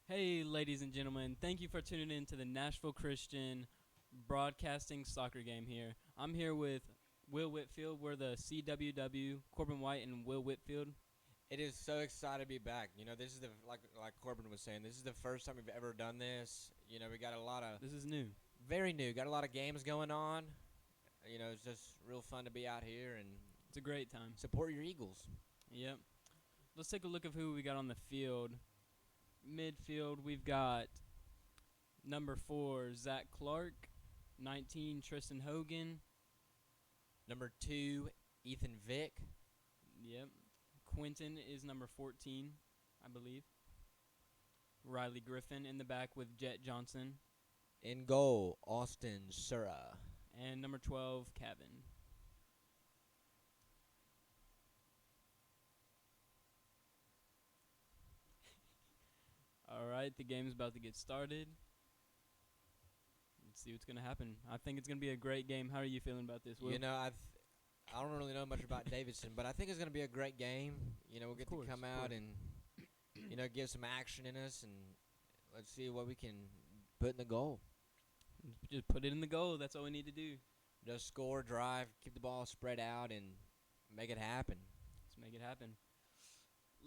Hey, ladies and gentlemen, thank you for tuning in to the Nashville Christian Broadcasting Soccer Game here. I'm here with Will Whitfield. We're the CWW, Corbin White and Will Whitfield. It is so excited to be back. This is like Corbin was saying. This is the first time we've ever done this. We got a lot of This is new. very new. Got a lot of games going on. It's just real fun to be out here and It's a great time. support your Eagles. Yep. Let's take a look at who we got on the field. Midfield, we've got number 4, Zach Clark, 19, Tristan Hogan. Number 2, Ethan Vick. Yep. Quentin is number 14, I believe. Riley Griffin in the back with Jet Johnson. In goal, Austin Sura. And number 12, Kevin. All right, the game's about to get started. Let's see what's going to happen. I think it's going to be a great game. How are you feeling about this, Will? I don't really know much about Davidson, but I think it's going to be a great game. We'll get to come out and give some action in us, and let's see what we can put in the goal. Just put it in the goal. That's all we need to do. Just score, drive, keep the ball spread out, and make it happen. Let's make it happen.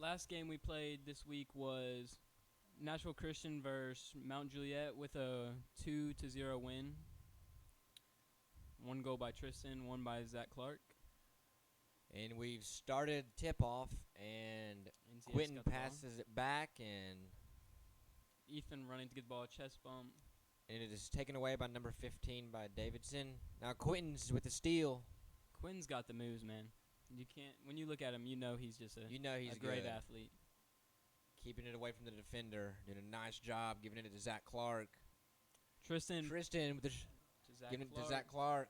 Last game we played this week was Nashville Christian versus Mount Juliet with a 2-0 win. 1 goal by Tristan, 1 by Zach Clark. And we've started tip-off, and NCS Quentin got the ball. passes it back, and Ethan running to get the ball, chest bump. it is taken away by number 15 by Davidson. Now Quentin's with the steal. Quentin's got the moves, man. You can't. When you look at him, you know he's just a He's great good. athlete. Keeping it away from the defender. Did a nice job giving it to Zach Clark. Tristan with the giving it to Zach Clark.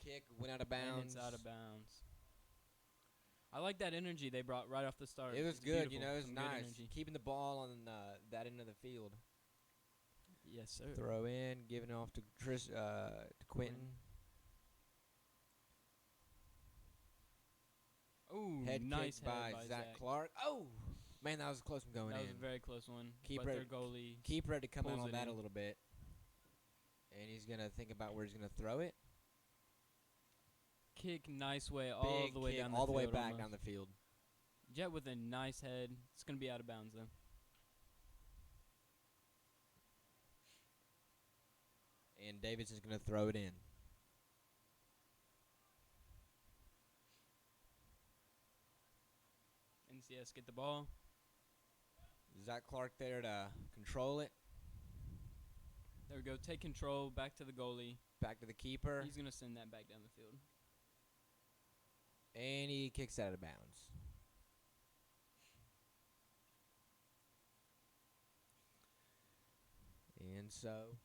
Kick went out of bounds. And it's out of bounds. I like that energy they brought right off the start. It was It's good, beautiful. it was Some good nice. energy. Keeping the ball on that end of the field. Yes, sir. Throw in, giving it off to Quentin. Ooh, Head nice kick by Zach Clark. Oh, man, that was a close one going That in. was a very close one. Keeper But their goalie. Keeper had to come out pulls on it that in. a little bit. And he's going to think about where he's going to throw it. Kick nice way all Big the way kick down the all field. the way back almost. down the field. Jet with a nice head. It's going to be out of bounds, though. And Davidson's going to throw it in. NCS get the ball. Zach Clark there to control it. There we go. Take control. Back to the goalie. Back to the keeper. He's going to send that back down the field. And he kicks out of bounds. And so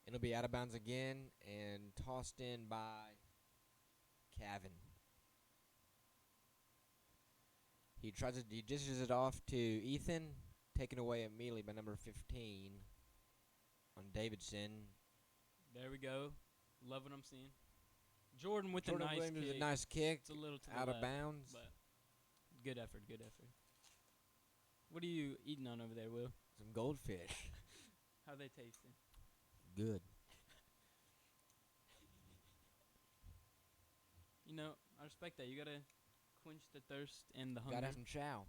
it'll be out of bounds again and tossed in by Cavan. He dishes it off to Ethan, taken away immediately by number 15 on Davidson. There we go. Love what I'm seeing. Jordan with Jordan a nice Williams kick. with a nice kick. It's a little to out the of left, bounds. But good effort, good effort. What are you eating on over there, Will? Some goldfish. How are they tasting? Good. I respect that. You got to quench the thirst and the hunger. Gotta have some chow.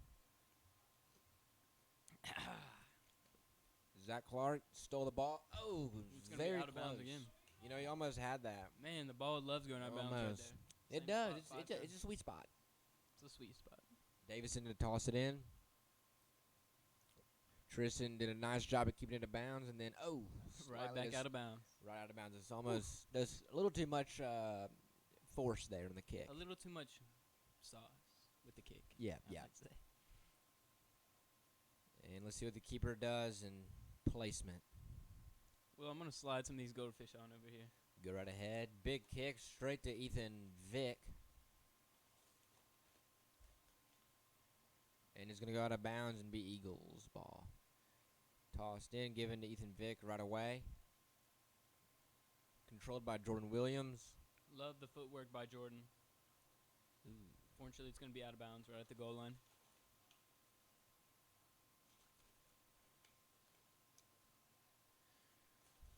Zach Clark stole the ball. Oh, It's gonna be very out of bounds close. again. He almost had that. Man, the ball loves going out of bounds right Almost. there. It Same does. spot, It's a sweet spot. It's a sweet spot. Davison to toss it in. Tristan did a nice job of keeping it in bounds, and then Right back out of bounds. right out of bounds. It's almost there's a little too much force there in the kick. A little too much sauce with the kick. Yeah, I yeah. might say. And let's see what the keeper does in placement. Well, I'm gonna slide some of these goldfish on over here. Go right ahead. Big kick straight to Ethan Vick. And it's going to go out of bounds and be Eagles' ball. Tossed in, given to Ethan Vick right away. Controlled by Jordan Williams. Love the footwork by Jordan. Ooh. Fortunately, it's going to be out of bounds right at the goal line.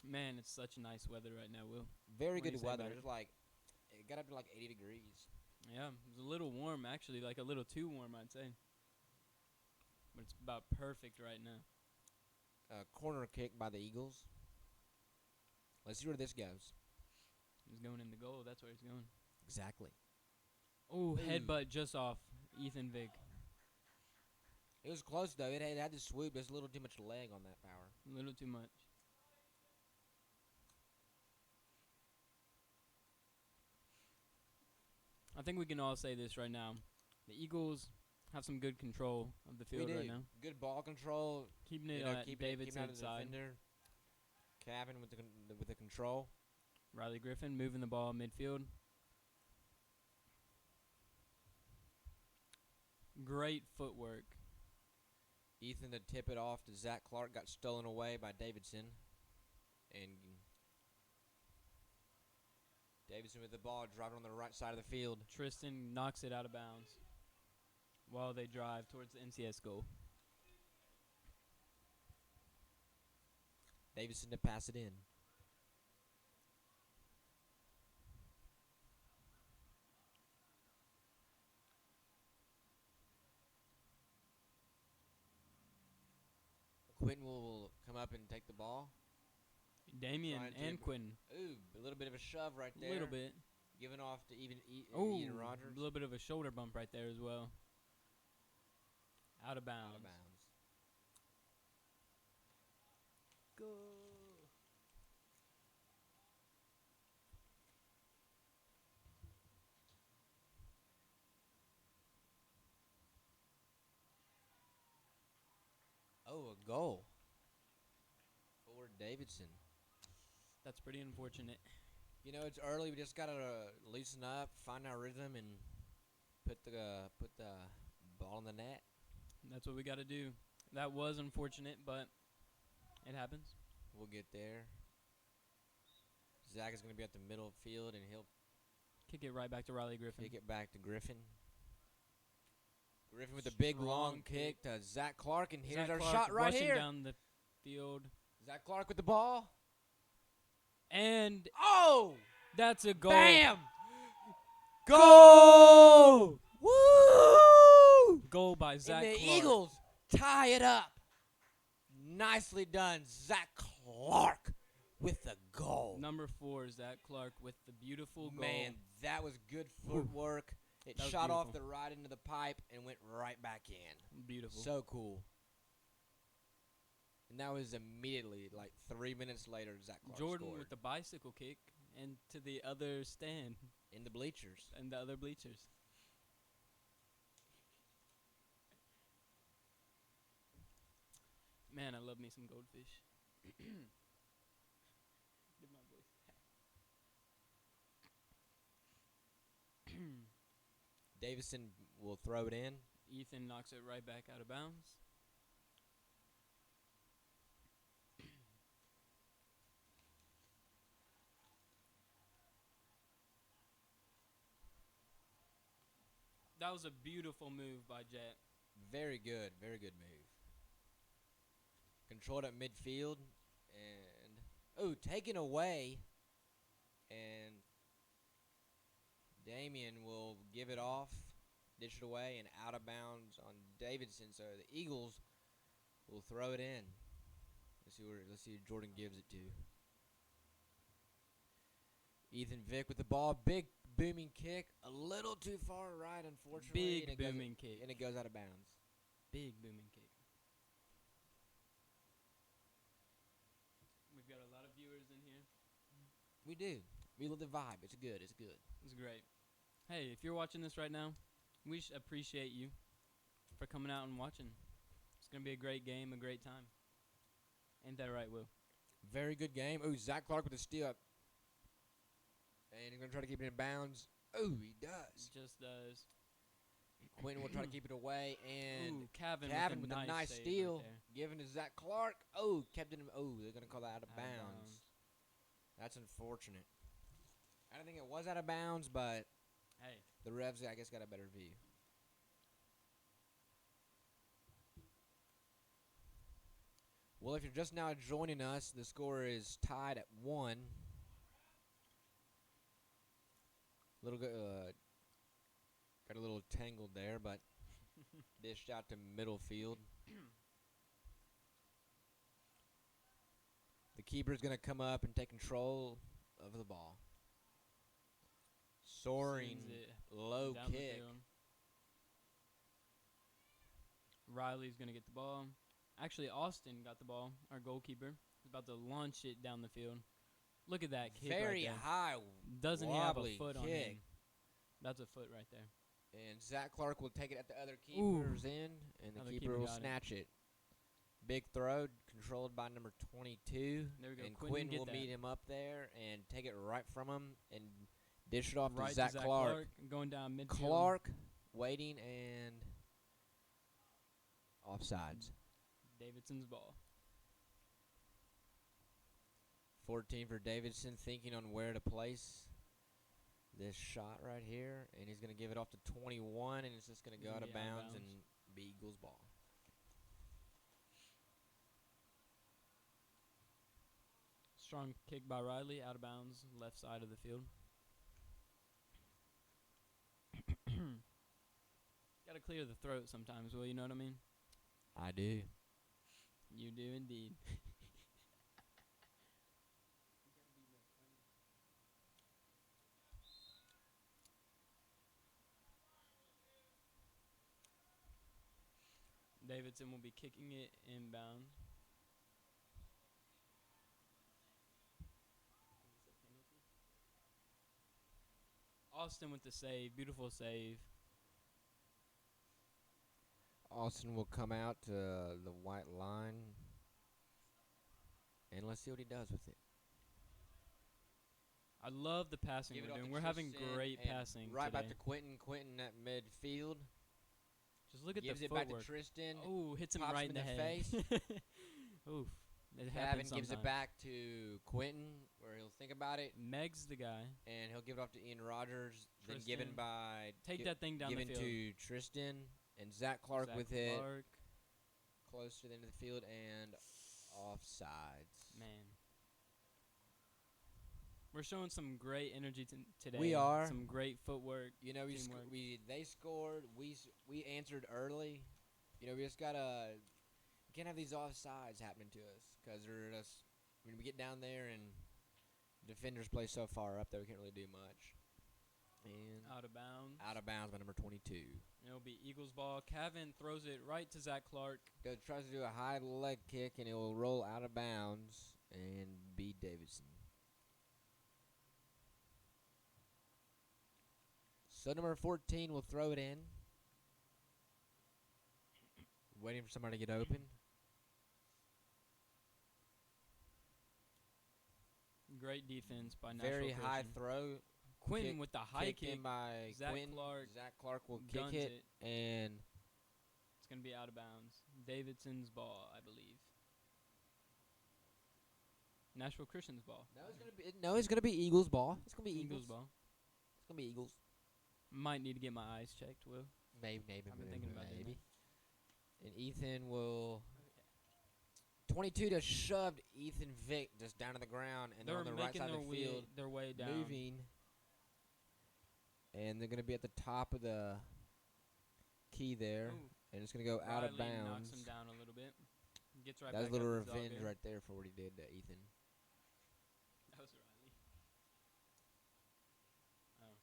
Man, it's such nice weather right now, Will. Very What do good you say weather. about it? It's like it got up to like 80 degrees. Yeah, it's a little warm, actually, like a little too warm, I'd say. But it's about perfect right now. Corner kick by the Eagles. Let's see where this goes. He's going in the goal. That's where he's going. Exactly. Oh, headbutt just off Ethan Vick. It was close, though. It had to swoop. There's a little too much leg on that power. A little too much. I think we can all say this right now. The Eagles have some good control of the field right now. Good ball control. Keeping it at Davidson's side. Defender. Kevin with the control. Riley Griffin moving the ball midfield. Great footwork. Ethan to tip it off to Zach Clark. Got stolen away by Davidson. And Davidson with the ball, driving on the right side of the field. Tristan knocks it out of bounds while they drive towards the NCS goal. Davidson to pass it in. Quentin will come up and take the ball. Damian and Quentin. Ooh, a little bit of a shove right there. A little bit. Giving off to Ian Rogers. A little bit of a shoulder bump right there as well. Out of bounds. Out of bounds. Go. Oh, a goal for Davidson. That's pretty unfortunate. You know, it's early. We just gotta loosen up, find our rhythm, and put the ball in the net. That's what we got to do. That was unfortunate, but it happens. We'll get there. Zach is gonna be at the middle field, and he'll kick it right back to Riley Griffin. Kick it back to Griffin. Griffin with a big long kick to Zach Clark, and here's our shot right here. Down the field. Zach Clark with the ball. And oh, that's a goal. Bam! Goal! Woo! Goal by Zach Clark. And the Eagles tie it up. Nicely done, Zach Clark with the goal. Number 4, Zach Clark with the beautiful goal. Man, that was good footwork. It shot off the right into the pipe and went right back in. Beautiful. So cool. And that was immediately, like 3 minutes later, Zach Clark Jordan scored. with the bicycle kick and to the other stand. In the bleachers. And the other bleachers. Man, I love me some goldfish. Get my voice back. Davidson will throw it in. Ethan knocks it right back out of bounds. That was a beautiful move by Jet. Very good move. Controlled at midfield, and taken away, and Damian will give it off, dish it away, and out of bounds on Davidson. So the Eagles will throw it in. Let's see who Jordan gives it to. Ethan Vick with the ball, big booming kick, a little too far right, unfortunately. Big booming kick. And it goes out of bounds. Big booming kick. We've got a lot of viewers in here. We do. We love the vibe. It's good. It's good. It's great. Hey, if you're watching this right now, we appreciate you for coming out and watching. It's going to be a great game, a great time. Ain't that right, Will? Very good game. Ooh, Zach Clark with a steal. And he's going to try to keep it in bounds. Ooh, he does. Just does. Quentin will try to keep it away. And Kevin with a nice steal. Right giving to Zach Clark. Oh, kept it in. Oh, they're going to call that out of bounds. That's unfortunate. I don't think it was out of bounds, but Hey. the refs, I guess, got a better view. Well, if you're just now joining us, the score is tied at 1. Got a little tangled there, but dished out to middle field. The keeper's going to come up and take control of the ball. Soaring low kick. Riley's going to get the ball. Actually, Austin got the ball, our goalkeeper. He's about to launch it down the field. Look at that kick Very right there. high, Doesn't he have a wobbly foot kick. on him? That's a foot right there. And Zach Clark will take it at the other keeper's end, and the Other keeper keeper will got it. snatch it. Big throw, controlled by number 22. There we go. And Quentin Quinn will get meet that. him up there and take it right from him and dish it off Right to Zach Clark. Going down midfield. Clark waiting and offsides. Davidson's ball. 14 for Davidson, thinking on where to place this shot right here. And he's going to give it off to 21, and it's just going to go out of bounds and be Eagles ball. Strong kick by Riley, out of bounds, left side of the field. Got to clear the throat sometimes, Will, you know what I mean? I do. You do indeed. Davidson will be kicking it inbound. Austin with the save. Beautiful save. Austin will come out to the white line. And let's see what he does with it. I love the passing Give it we're off doing. to We're having Tristan great and passing right today. back to Quentin. Quentin at midfield. Just look at Gives the it back footwork. to Tristan. Oh, hits him pops right him in the in the head. face. Oof. It Gavin happens gives it sometimes. back to Quentin, where he'll think about it, Meg's the guy. and he'll give it off to Ian Rogers. Then Tristan. given by Take that thing down the given field. to Tristan and Zach Clark Zach with it Clark. close to the end of the field and offsides. Man. We're showing some great energy today. We are. Some great footwork. You know, Teamwork. they scored. We answered early. You know, we just gotta. We can't have these offsides happening to us because they're just. When we get down there and defenders play so far up that we can't really do much. And Out of bounds. out of bounds by number 22. It'll be Eagles ball. Cavan throws it right to Zach Clark. Tries to do a high leg kick and it will roll out of bounds and be Davidson. So number 14 will throw it in. Waiting for somebody to get open. Great defense by Nashville Very high Christian. throw. Quentin kick- with the high kick kick. in by Zach Quinn. Clark Zach Clark will kick guns it, and It's going to be out of bounds. Davidson's ball, I believe. Nashville Christian's ball. it's gonna be Eagles ball. It's gonna be Eagles ball. It's gonna be Eagles. Might need to get my eyes checked, Will. Maybe. I've been thinking about doing maybe. And Ethan will. 22 just shoved Ethan Vick just down to the ground, and they're They're on the right making side of the field, their way down. moving. And they're gonna be at the top of the key there, Ooh. and it's gonna go out of Riley bounds. knocks him down a little bit. Gets right That was back a little up his revenge doggo. right there for what he did to Ethan. That was Riley. Oh.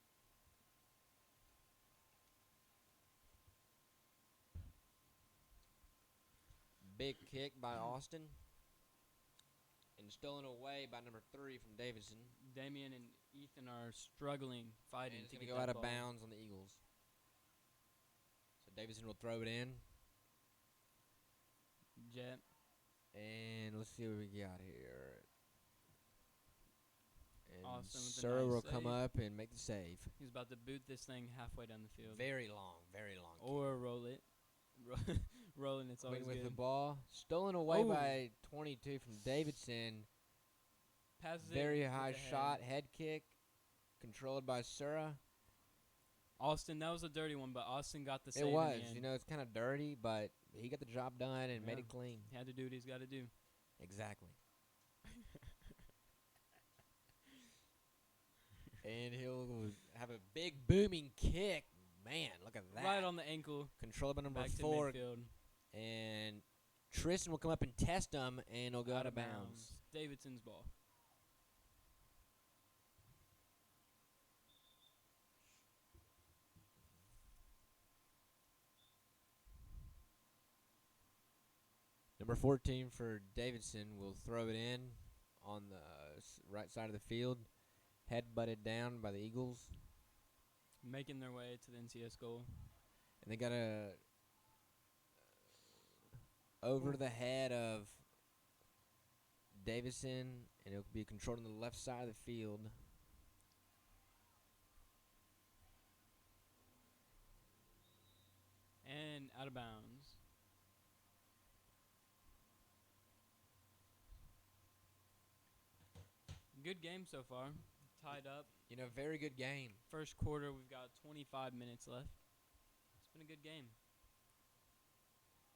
Big kick by Austin. And stolen away by number 3 from Davidson. Damian and Ethan are struggling, And fighting it's to going get to go that out of ball. bounds on the Eagles. So Davidson will throw it in. Jet. And let's see what we got here. And Austin with a Sir nice will come save. up and make the save. He's about to boot this thing halfway down the field. Very long kick. Or roll it. Rolling, it's always Quinn with good. the ball. Stolen away Ooh. by 22 from Davidson. Passes it Very with high the head. shot, head kick. controlled by Sura. Austin, that was a dirty one, but Austin got the save It was. in the end. You know, it's kind of dirty, but he got the job done and made Yeah. it clean. He had to do what he's got to do. Exactly. And he'll have a big booming kick. Man, look at that. Right on the ankle. Controlled by number Back to 4. midfield. And Tristan will come up and test him, and he'll go out of bounds. Davidson's ball. Number 14 for Davidson will throw it in on the right side of the field. Head butted down by the Eagles. Making their way to the NCS goal. And they got a over the head of Davidson, and it'll be controlled on the left side of the field. And out of bounds. Good game so far. Tied up. You know, very good game. First quarter, we've got 25 minutes left. It's been a good game.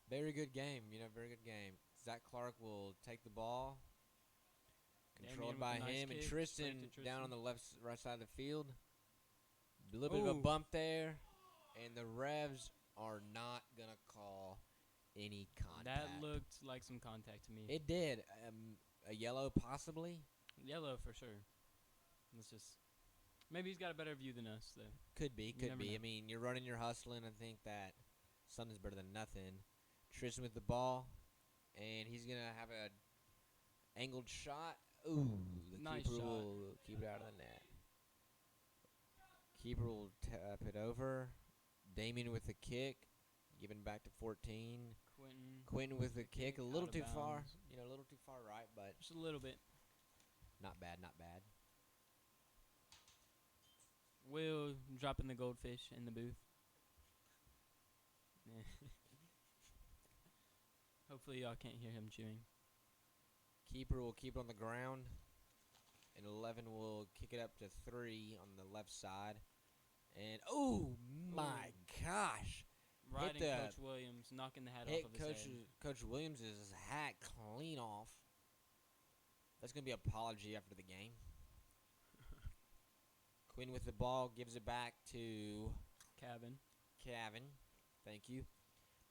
Very good game. You know, very good game. Zach Clark will take the ball. Controlled by him. And Tristan down on the right side of the field. A little bit of a bump there. And the Revs are not going to call any contact. That looked like some contact to me. It did. A yellow possibly. Yellow for sure. Let's just... Maybe he's got a better view than us, though. Could be, could be. know. I mean, you're running, you're hustling. I think that something's better than nothing. Tristan with the ball, and he's going to have a angled shot. Ooh, the Nice keeper shot. will keep it out of the net. Keeper will tap it over. Damien with the kick, giving back to 14. Quentin with the kick, a little too far. You know, a little too far right, but just a little bit. not bad, not bad. Will dropping the goldfish in the booth. Hopefully y'all can't hear him chewing. Keeper will keep it on the ground. And 11 will kick it up to 3 on the left side. And, oh, my gosh. Riding Coach Williams, knocking the hat off of his head. Coach Williams' hat clean off. That's going to be an apology after the game. Quinn with the ball, gives it back to Cavan. Thank you.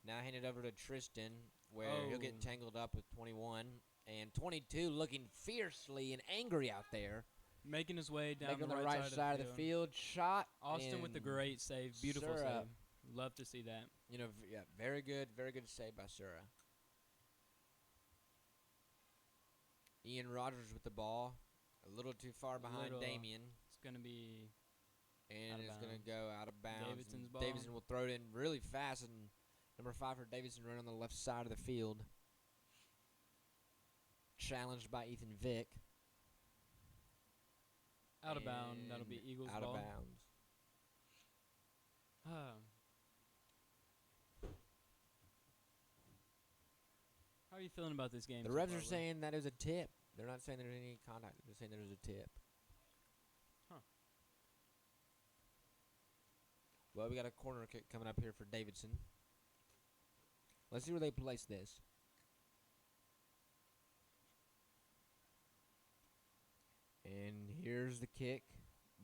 Now hand it over to Tristan, where he'll get tangled up with 21. And 22 looking fiercely and angry out there. Making his way down the right side of the field. Shot. Austin with the great save. Beautiful save. Love to see that. You know, yeah, very good save by Sura. Ian Rogers with the ball. A little too far behind Damien. It's going to be and it's going to go out of bounds. Davidson's ball. Davidson will throw it in really fast. And number 5 for Davidson right on the left side of the field. Challenged by Ethan Vick. Out of bounds. That'll be Eagles ball. Out of bounds. How are you feeling about this game? The Revs are saying that it was a tip. They're not saying there's any contact. They're saying there was a tip. Huh. Well, we got a corner kick coming up here for Davidson. Let's see where they place this. And here's the kick.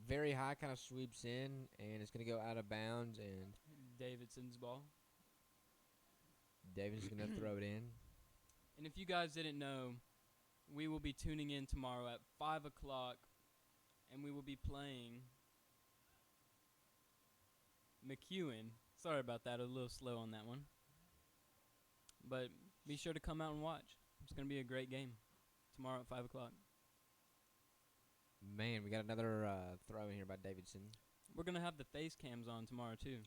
Very high, kind of sweeps in, and it's going to go out of bounds. And Davidson's ball. Davidson's going to throw it in. And if you guys didn't know, we will be tuning in tomorrow at 5 o'clock, and we will be playing McEwen. Sorry about that. A little slow on that one. But be sure to come out and watch. It's going to be a great game tomorrow at 5 o'clock. Man, we got another throw in here by Davidson. We're going to have the face cams on tomorrow, too.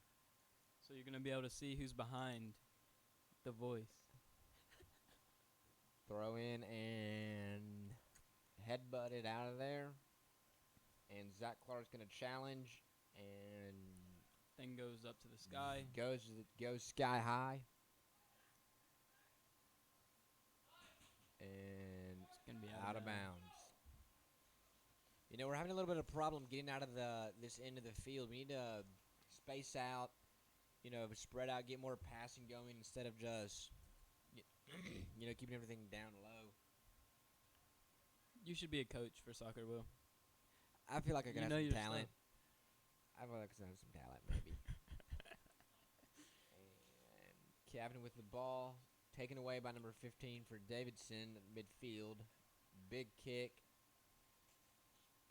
So you're going to be able to see who's behind the voice. Throw in and headbutted out of there. And Zach Clark's going to challenge. And thing goes up to the sky. Goes sky high. And it's gonna be out of bounds. We're having a little bit of problem getting out of this end of the field. We need to space out, spread out, get more passing going instead of just, keeping everything down low. You should be a coach for soccer, Will. I feel like I can You have know some your talent. stuff. I feel like I can have some talent, maybe. And Kevin with the ball, taken away by number 15 for Davidson at midfield. Big kick.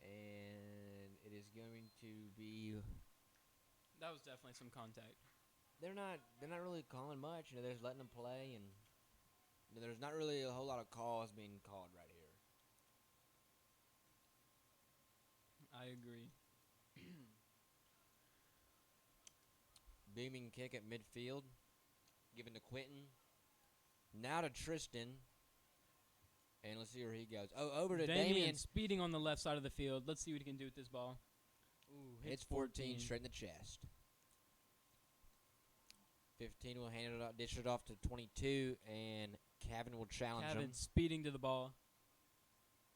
And it is going to be. That was definitely some contact. They're not really calling much. They're just letting them play, and there's not really a whole lot of calls being called right here. I agree. Beaming kick at midfield, given to Quentin. Now to Tristan. And let's see where he goes. Oh, over to Damian. Speeding on the left side of the field. Let's see what he can do with this ball. Ooh, hits 14 straight in the chest. 15 will hand it off, dish it off to 22, and Kevin will challenge him. Kevin speeding to the ball.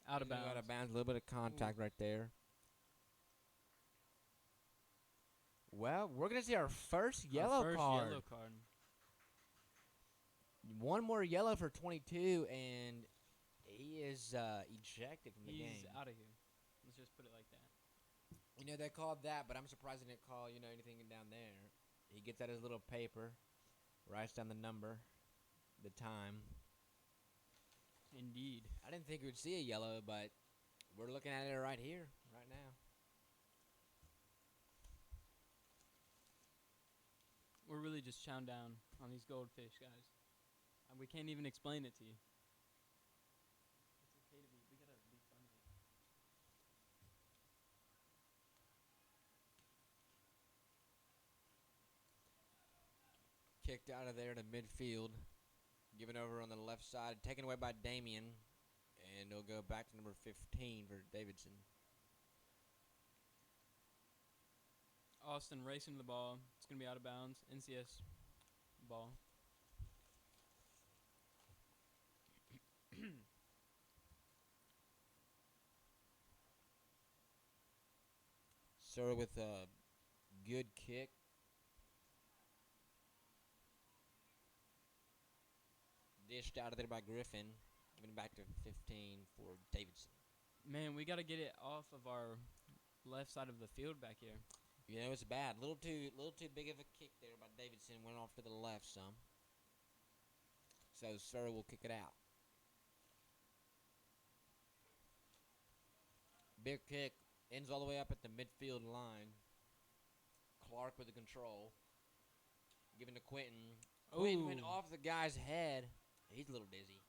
Out of bounds. Out of bounds. A little bit of contact right there. Well, we're going to see our first yellow card. Yellow card. One more yellow for 22, and he is ejected from the game. He's out of here. Let's just put it like that. They called that, but I'm surprised they didn't call, anything down there. He gets out his little paper, writes down the number, the time. Indeed. I didn't think we would see a yellow, but we're looking at it right here, right now. We're really just chowing down on these goldfish, guys. And we can't even explain it to you. It's okay to be. We gotta be fun with it. Kicked out of there to midfield. Given over on the left side. Taken away by Damian. And it'll go back to number 15 for Davidson. Austin racing to the ball. It's going to be out of bounds. NCS ball. Started with a good kick. Dished out of there by Griffin. Giving back to 15 for Davidson. Man, we got to get it off of our left side of the field back here. It's bad. Little too big of a kick there by Davidson. Went off to the left some. So Surrey will kick it out. Big kick. Ends all the way up at the midfield line. Clark with the control. Given to Quentin. Quentin went off the guy's head. He's a little dizzy.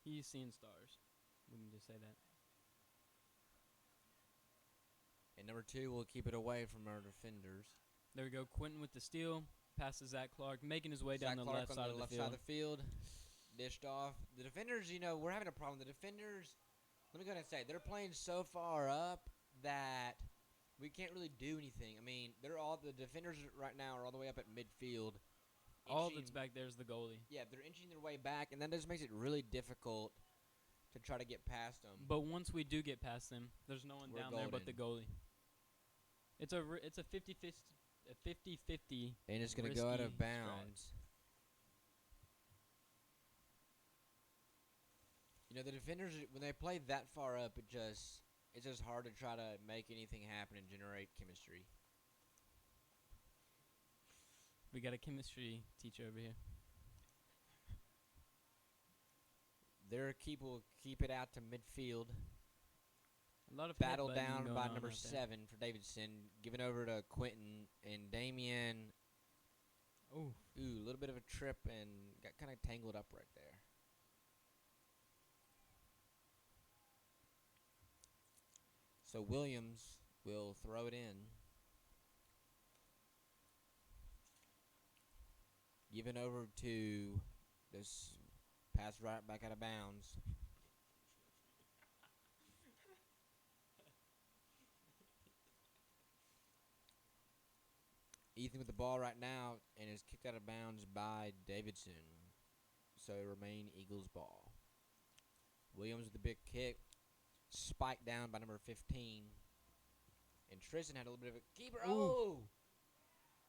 He's seeing stars. We can just say that. And number 2 will keep it away from our defenders. There we go. Quentin with the steal. Passes Zach Clark, making his way down the Clark left side of the field. Side of the field. Dished off. The defenders, we're having a problem. The defenders, let me go ahead and say, they're playing so far up that we can't really do anything. I mean, the defenders right now are all the way up at midfield. All that's back there is the goalie. Yeah, they're inching their way back, and that just makes it really difficult to try to get past them. But once we do get past them, there's no one down there but the goalie. It's a 50-50. And it's going to go out of bounds. The defenders, when they play that far up, it's just hard to try to make anything happen and generate chemistry. We got a chemistry teacher over here. Their keep will keep it out to midfield. A lot of battle down by number right 7 for Davidson, given over to Quentin and Damian. Ooh, a little bit of a trip and got kind of tangled up right there. So Williams will throw it in. Given over to this pass right back out of bounds. Ethan with the ball right now and is kicked out of bounds by Davidson. So it remain Eagles ball. Williams with the big kick. spiked down by number 15. And Tristan had a little bit of a keeper. Ooh. Oh!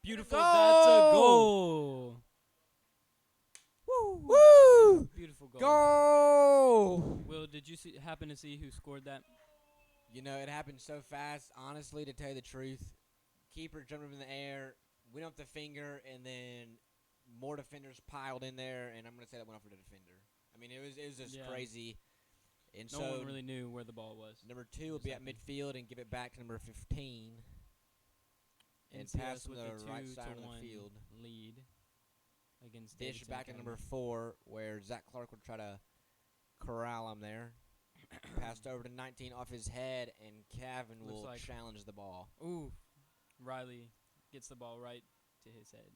Beautiful. Goal! That's a goal. Woo! Woo! Beautiful goal. Goal! Will, did you happen to see who scored that? You know, it happened so fast. Honestly, to tell you the truth, keeper jumped up in the air, went up the finger, and then more defenders piled in there, and I'm going to say that went off for the defender. I mean, it was just crazy. And no so one really knew where the ball was. number 2 will be at midfield and give it back to number 15. And NCS pass from with the a right side of 2-1 the field. lead against Dish Davidson back to Academy. number 4, where Zach Clark would try to corral him there. Passed over to 19 off his head, and Kevin will challenge the ball. Ooh, Riley gets the ball right to his head.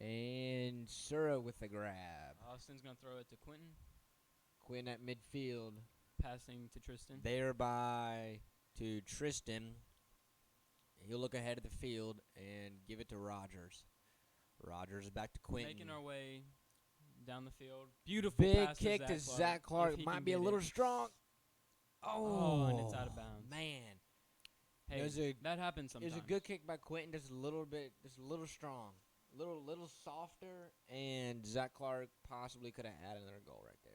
And Sura with the grab. Austin's going to throw it to Quentin. Quinn at midfield. Passing to Tristan. Thereby to Tristan. He'll look ahead of the field and give it to Rogers. Rogers back to Quentin. Making our way down the field. Beautiful Big pass kick to Zach Clark. Might be a little strong. Oh, and it's out of bounds. Man. Hey, that happens sometimes. It was a good kick by Quentin, just a little strong. Little softer, and Zach Clark possibly could have had another goal right there.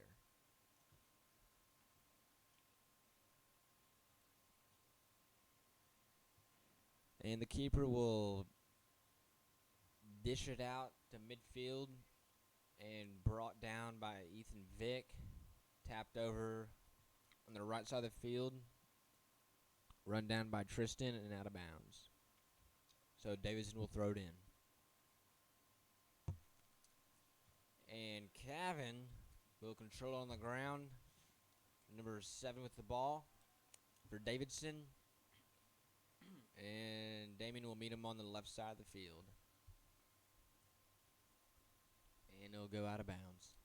And the keeper will dish it out to midfield and brought down by Ethan Vick. Tapped over on the right side of the field. Run down by Tristan and out of bounds. So Davidson will throw it in. And Kevin will control on the ground. Number 7 with the ball for Davidson. And Damien will meet him on the left side of the field. And it'll go out of bounds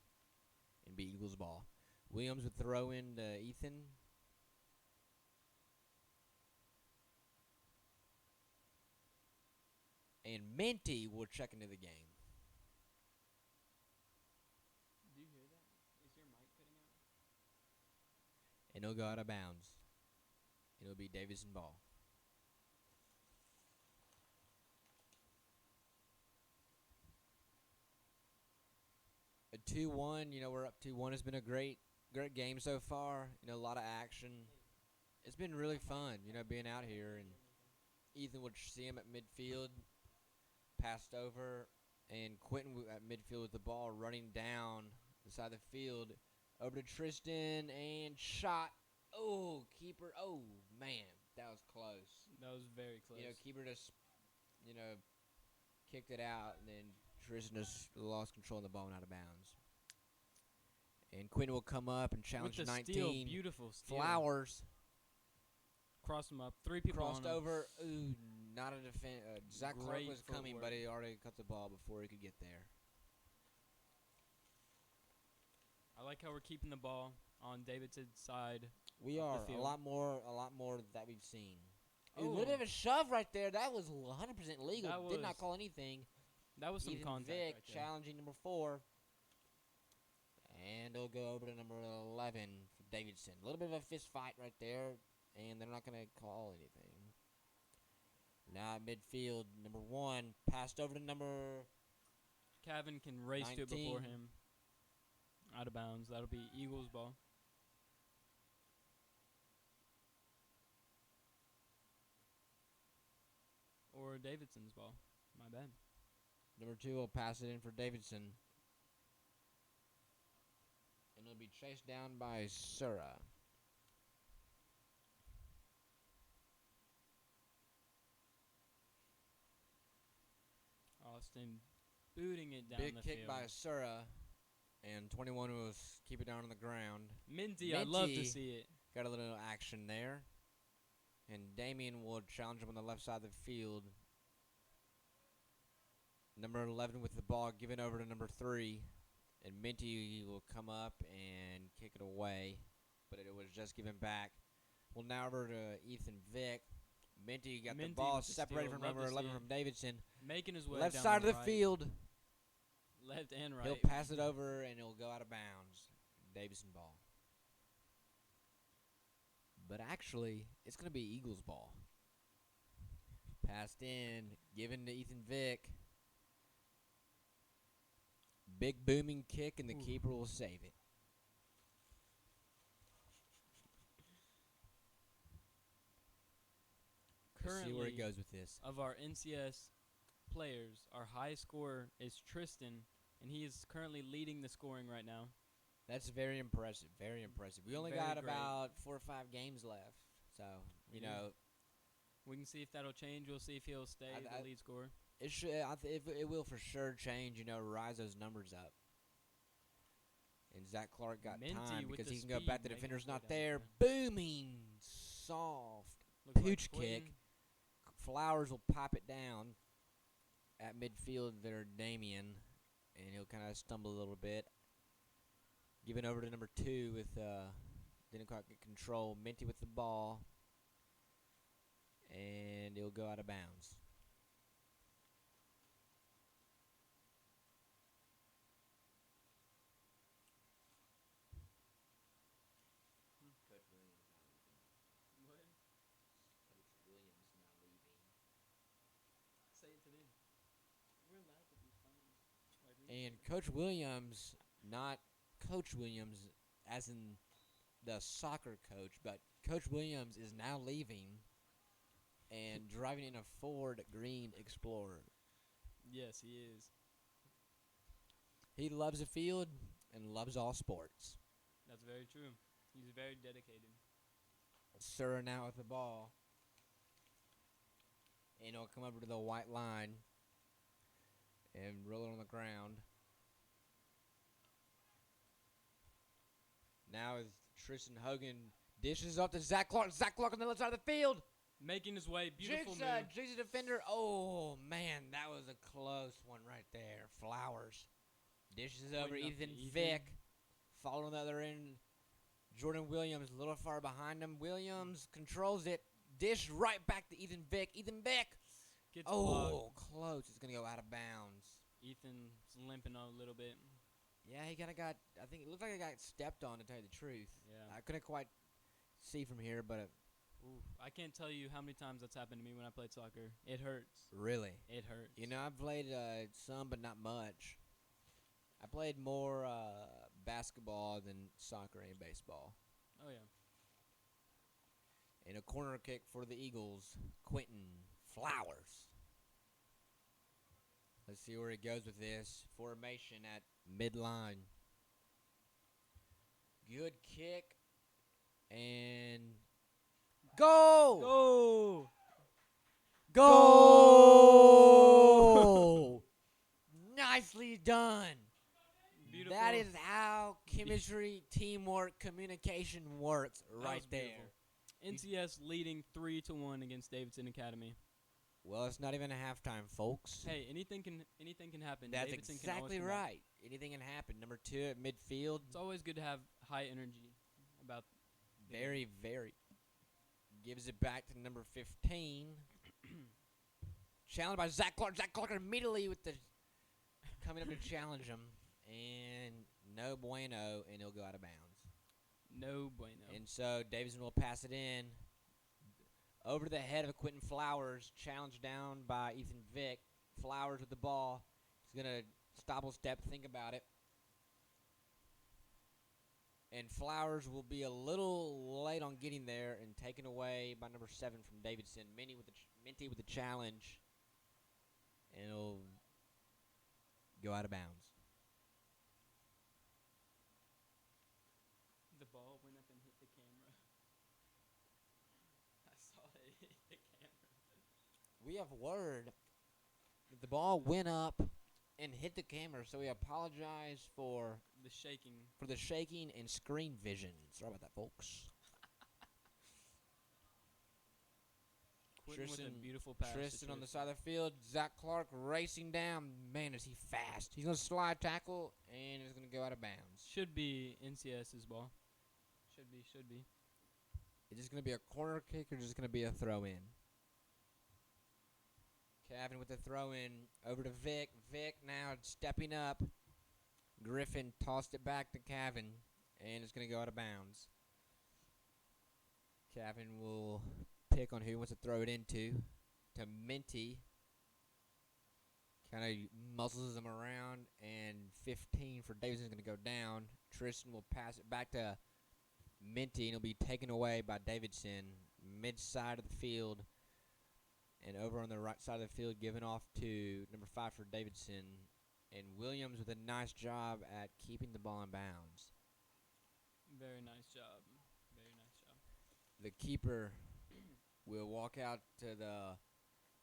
and be Eagles ball. Williams would throw in to Ethan. And Minty will check into the game. Do you hear that? Is your mic cutting out? And it'll go out of bounds. It'll be Davidson ball. A 2-1, we're up 2-1. It's been a great game so far. A lot of action. It's been really fun, being out here. And Ethan would see him at midfield, passed over, and Quentin at midfield with the ball running down the side of the field. Over to Tristan, and shot. Oh, keeper. Oh, man, that was close. That was very close. Keeper just, kicked it out, and then Tristan just lost control of the ball and out of bounds. And Quentin will come up and challenge with the 19. Steal, beautiful steal. Flowers. Cross him up. 3 people Crossed on him. over. Ooh, not a defense. Zach Clark Great was coming, footwork. but he already cut the ball before he could get there. I like how we're keeping the ball on Davidson's side. We are the a field. lot more that we've seen. Oh. A little bit of a shove right there. That was 100% legal. That Did not was- call anything. That was some Ethan contact Vick right there. challenging number 4. And it'll go over to number 11 for Davidson. A little bit of a fist fight right there, and they're not going to call anything. Now at midfield, number 1 passed over to number Kevin can race to it before 19. him. Out of bounds. That'll be Eagles ball. Or Davidson's ball. My bad. Number 2 will pass it in for Davidson. And it'll be chased down by Sura. Austin booting it down Big the kick field. by Sura. And 21 will keep it down on the ground. Minty, I'd love to Minty. see it. Got a little action there. And Damien will challenge him on the left side of the field. Number 11 with the ball given over to number 3. And Minty will come up and kick it away. But it was just given back. Well, now over to Ethan Vick. Minty got the Minty ball with the separated steal. from Love number to 11 see from Davidson. Making his way Left down side of the the right. field. Left and right. He'll pass it over and it'll go out of bounds. Davidson ball. but actually, it's going to be Eagles ball. Passed in, given to Ethan Vick. Big booming kick, and the keeper will save it. Let's see where it Currently, goes with this. of our NCS players, our high scorer is Tristan, and he is currently leading the scoring right now. That's very impressive. Very impressive. We only Very got great. about 4 or 5 games left. So, We you do. know, We can see if that'll change. We'll see if he'll stay I- the lead scorer. it should. It will for sure change. You know, rise those numbers up. And Zach Clark got Minty time with because the he can go speed, back. The making defender's his way not down there. there. Booming, soft. Looks like Pooch kick. Quentin. Flowers will pop it down at midfield there, Damien, and he'll kind of stumble a little bit. Giving over to number 2 with didn't quite get control. Minty with the ball, and he'll go out of bounds. Coach Williams now leaving. What? Coach Williams now leaving. Say it to them. We're allowed to be funny. And Coach Williams, not Coach Williams as in the soccer coach, but Coach Williams is now leaving and driving in a Ford Green Explorer. Yes, he is. He loves the field and loves all sports. That's very true. He's very dedicated. Sir now with the ball. And he'll come over to the white line and roll it on the ground. Now is Tristan Hogan dishes up to Zach Clark. Zach Clark on the left side of the field. Making his way. Beautiful Jigsaw, move. Jigsaw defender. Oh, man, that was a close one right there. Flowers. Dishes over Pointing up to Ethan Ethan. Vick. Followed on the other end. Jordan Williams a little far behind him. Williams controls it. Dish right back to Ethan Vick. Ethan Vick. Gets blocked. Close. It's going to go out of bounds. Ethan's limping a little bit. Yeah, he kind of got, I think it looked like he got stepped on, to tell you the truth. Yeah. I couldn't quite see from here, but Ooh, I can't tell you how many times that's happened to me when I played soccer. It hurts. really. It hurts. You know, I've played some, but not much. I played more basketball than soccer and baseball. Oh, yeah. And a corner kick for the Eagles, Quentin Flowers. Let's see where he goes with this. Formation at midline. Good kick. And goal! Go! Goal! Nicely done. Beautiful. That is how chemistry, teamwork, communication works That right was there. beautiful. NCS leading 3-1 against Davidson Academy. Well, it's not even a halftime, folks. Hey, anything can happen. That's Davidson can always exactly come back. right. Anything can happen. Number 2 at midfield. It's always good to have high energy about Very, very. Gives it back to number 15. Challenged by Zach Clark. Zach Clark immediately with the coming up to challenge him. And no bueno, and he'll go out of bounds. no bueno. And so Davidson will pass it in. Over the head of Quentin Flowers. Challenged down by Ethan Vick. Flowers with the ball. He's going to stopple step, think about it. And Flowers will be a little late on getting there and taken away by number 7 from Davidson. Minty with the challenge. And it'll go out of bounds. The ball went up and hit the camera. I saw it hit the camera. We have word that the ball went up and hit the camera, so we apologize for The shaking. the shaking and screen vision. Sorry about that, folks. Quentin with a Tristan- beautiful pass. to Tristan on the side of the field. Zach Clark racing down. Man, is he fast. He's going to slide tackle, and it's going to go out of bounds. Should be NCS's ball. Should be. Is this going to be a corner kick or just going to be a throw-in? Cavan with the throw-in over to Vic. Vic now stepping up. Griffin tossed it back to Cavan, and it's going to go out of bounds. Kevin will pick on who he wants to throw it into. To Minty. Kind of muscles him around, and 15 for Davidson's going to go down. Tristan will pass it back to Minty, and it'll be taken away by Davidson, mid-side of the field, and over on the right side of the field, given off to number 5 for Davidson, and Williams with a nice job at keeping the ball in bounds. Very nice job. Very nice job. The keeper will walk out to the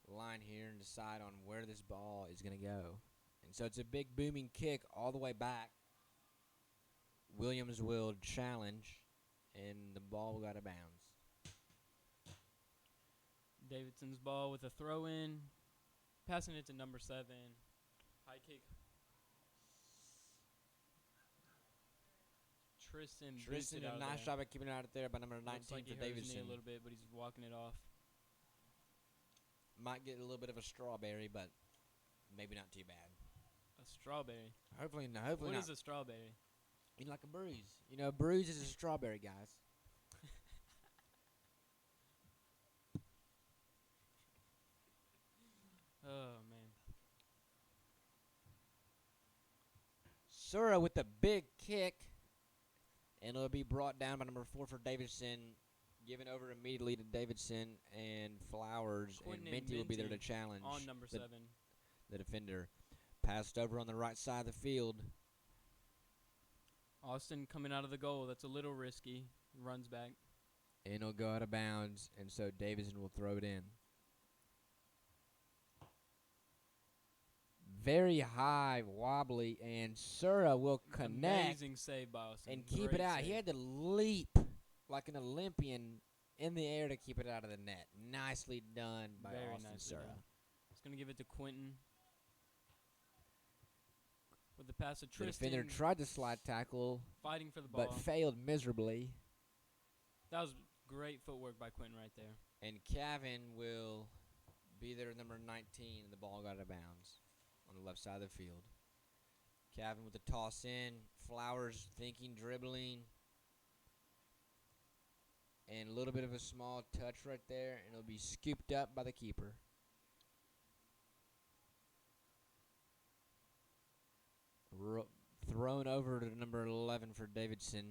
line here and decide on where this ball is going to go. And so it's a big booming kick all the way back. Williams will challenge, and the ball will go out of bounds. Davidson's ball with a throw in. Passing it to number 7. High kick. Tristan Tristan did a nice job at keeping it out there by number 19 Looks like for he hurt his Davidson. knee a little bit, but he's walking it off. Might get a little bit of a strawberry, but maybe not too bad. A strawberry. Hopefully not. Hopefully What not. is a strawberry? You know, like a bruise. You know, a bruise is a strawberry, guys. Oh, man. Sura with the big kick, and it'll be brought down by number 4 for Davidson, given over immediately to Davidson and Flowers, Quentin and and Minty will be there to Minty challenge On number 7. the defender. Passed over on the right side of the field. Austin coming out of the goal. That's a little risky. Runs back. And it'll go out of bounds, and so Davidson will throw it in. Very high, wobbly, and Sura will connect Amazing save by Austin. and keep Great it out. save. He had to leap like an Olympian in the air to keep it out of the net. Nicely done by Very Austin nicely Sura. done. He's going to give it to Quentin. With the pass to The Tristan. defender tried to slide tackle, Fighting for the ball. but failed miserably. That was great footwork by Quentin right there. And Cavan will be there at number 19, and the ball got out of bounds on the left side of the field. Cavan with the toss in. Flowers thinking, dribbling. And a little bit of a small touch right there, and it'll be scooped up by the keeper. Thrown over to number 11 for Davidson.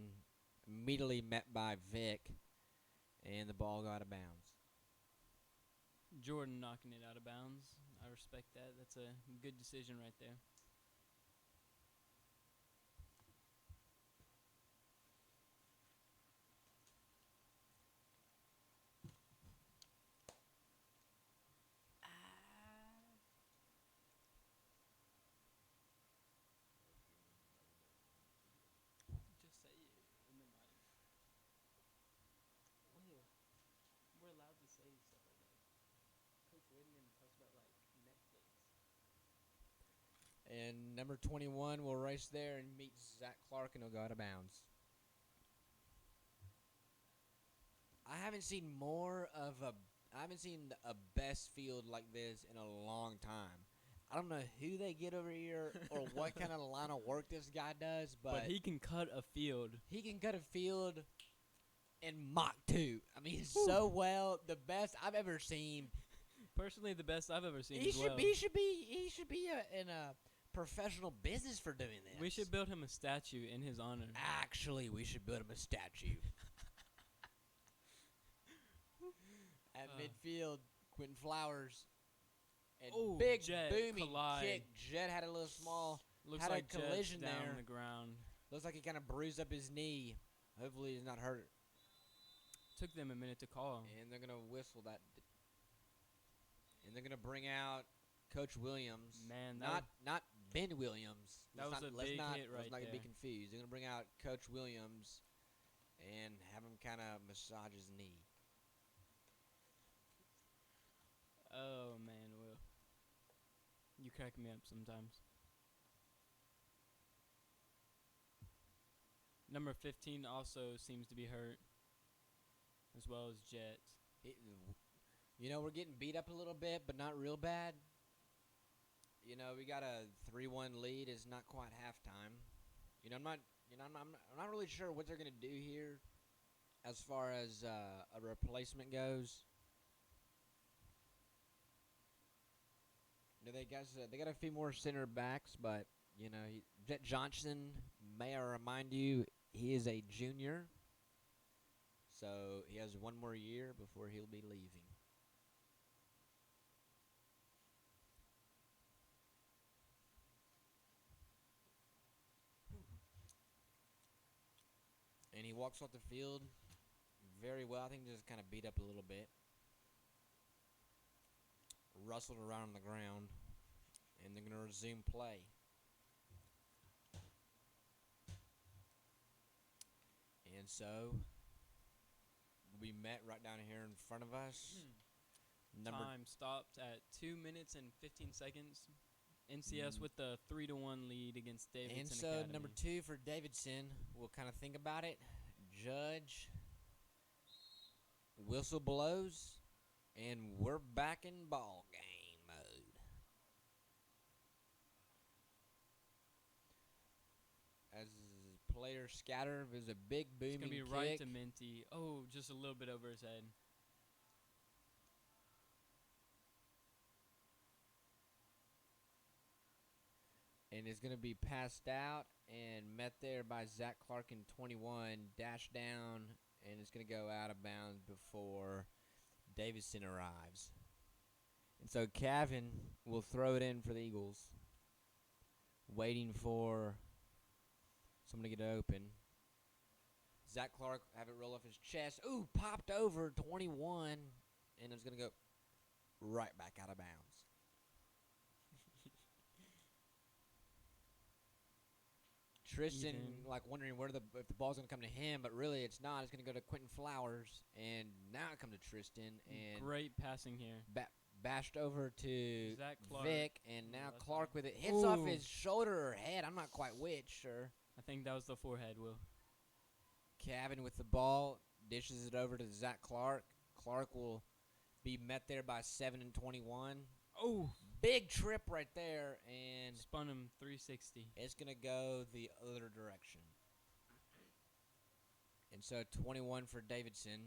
Immediately met by Vic, and the ball got out of bounds. Jordan knocking it out of bounds. I respect that. That's a good decision right there. Just say it in the mic. We're allowed to say stuff like that. Coach Whitman talks about like Netflix. And number 21 will race there and meet Zach Clark, and he'll go out of bounds. I haven't seen a best field like this in a long time. I don't know who they get over here or what kind of line of work this guy does, But he can cut a field. he can cut a field in Mach 2. I mean, so well, the best I've ever seen. Personally, the best I've ever seen. He as should well. be in a professional business for doing this. We should build him a statue in his honor. Actually, we should build him a statue. At midfield, Quentin Flowers. And big Jet booming collide. kick. Jet had a little small. Looks had like a collision Jet's down there. on the ground. Looks like he kind of bruised up his knee. Hopefully he's not hurt. Took them a minute to call. And they're going to whistle that. And they're going to bring out Coach Williams. Man, not Ben Williams. That was a big hit right Let's not there. be confused. They're going to bring out Coach Williams and have him kind of massage his knee. Oh man, Will, you crack me up sometimes. Number 15 also seems to be hurt, as well as Jet. We're getting beat up a little bit, but not real bad. We got a 3-1 lead. It's not quite halftime. I'm not really sure what they're gonna do here. as far as a replacement goes, they got a few more center backs, but Jet Johnson, may I remind you, he is a junior, so he has one more year before he'll be leaving. And he walks off the field very well. I think just kind of beat up a little bit. Rustled around on the ground. And they're going to resume play. And so, we met right down here in front of us. Time stopped at 2 minutes and 15 seconds. NCS with the 3-1 lead against Davidson And so, Academy. number 2 for Davidson. We'll kind of think about it. Judge. Whistle blows. And we're back in ball game mode. As players scatter, there's a big booming It's going to be kick. right to Minty. Oh, just a little bit over his head. And it's going to be passed out and met there by Zach Clark in 21. Dash down, and it's going to go out of bounds before Davidson arrives. And so Cavan will throw it in for the Eagles. Waiting for someone to get open. Zach Clark have it roll off his chest. Ooh, popped over 21. And it's going to go right back out of bounds. Tristan, wondering if the ball's going to come to him, but really it's not. It's going to go to Quentin Flowers, and now it comes to Tristan. And great passing here. Bashed over to Zach Clark. Vic, and now Clark with it. Hits off his shoulder or head. I'm not quite which, sure. I think that was the forehead, Will. Cavan with the ball, dishes it over to Zach Clark. Clark will be met there by 7 and 21. Oh, big trip right there, and spun him 360. It's going to go the other direction. And so 21 for Davidson.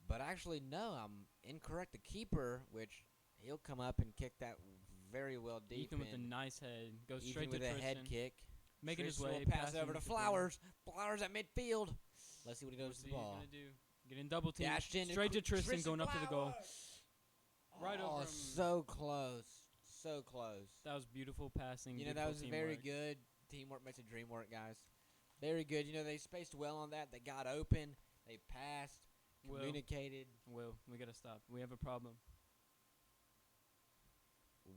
But actually, no, I'm incorrect. The keeper, which he'll come up and kick that very well deep. Ethan with a nice head. Goes straight to with Tristan. a head kick. Making his way. Will pass over to Flowers. Flowers at midfield. Let's see what he does to the ball. What he's going to do. Getting double team. Dashed in Straight to Tristan going up to the goal. Right over him. So close. So close. That was beautiful passing. That was very good. Teamwork makes a dream work, guys. Very good. They spaced well on that. They got open. They passed. Communicated. Will, we got to stop. We have a problem.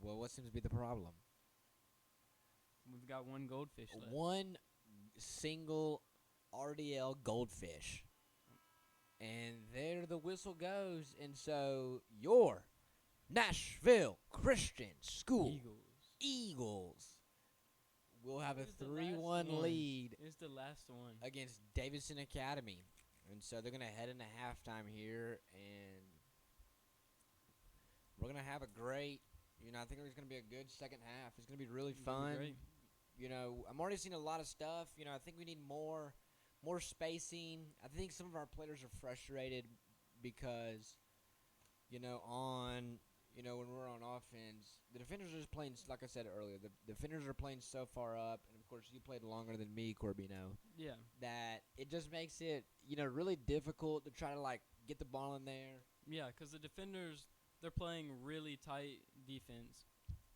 Well, what seems to be the problem? We've got one goldfish left. One single RDL goldfish. And there the whistle goes. And so your Nashville Christian School Eagles will have a 3-1 lead. It's the last one. Against Davidson Academy. And so they're going to head into halftime here. And we're going to have a great, I think it's going to be a good second half. It's going to be really fun. I'm already seeing a lot of stuff. I think we need more spacing. I think some of our players are frustrated because, when we're on offense, the defenders are just playing, like I said earlier, the defenders are playing so far up, and of course you played longer than me, Corbino. Yeah. That it just makes it, really difficult to try to, get the ball in there. Yeah, because the defenders, they're playing really tight defense,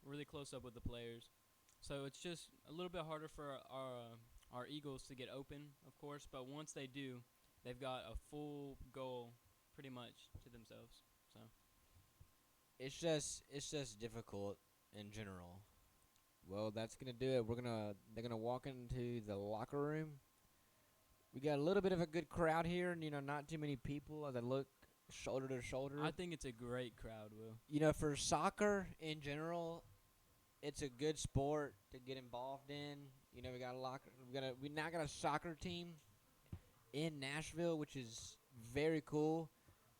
really close up with the players. So it's just a little bit harder for our Eagles to get open, of course, but once they do, they've got a full goal pretty much to themselves. So it's just difficult in general. Well, that's gonna do it. They're gonna walk into the locker room. We got a little bit of a good crowd here, and not too many people as I look shoulder to shoulder. I think it's a great crowd, Will. For soccer in general, it's a good sport to get involved in. We now got a soccer team in Nashville, which is very cool.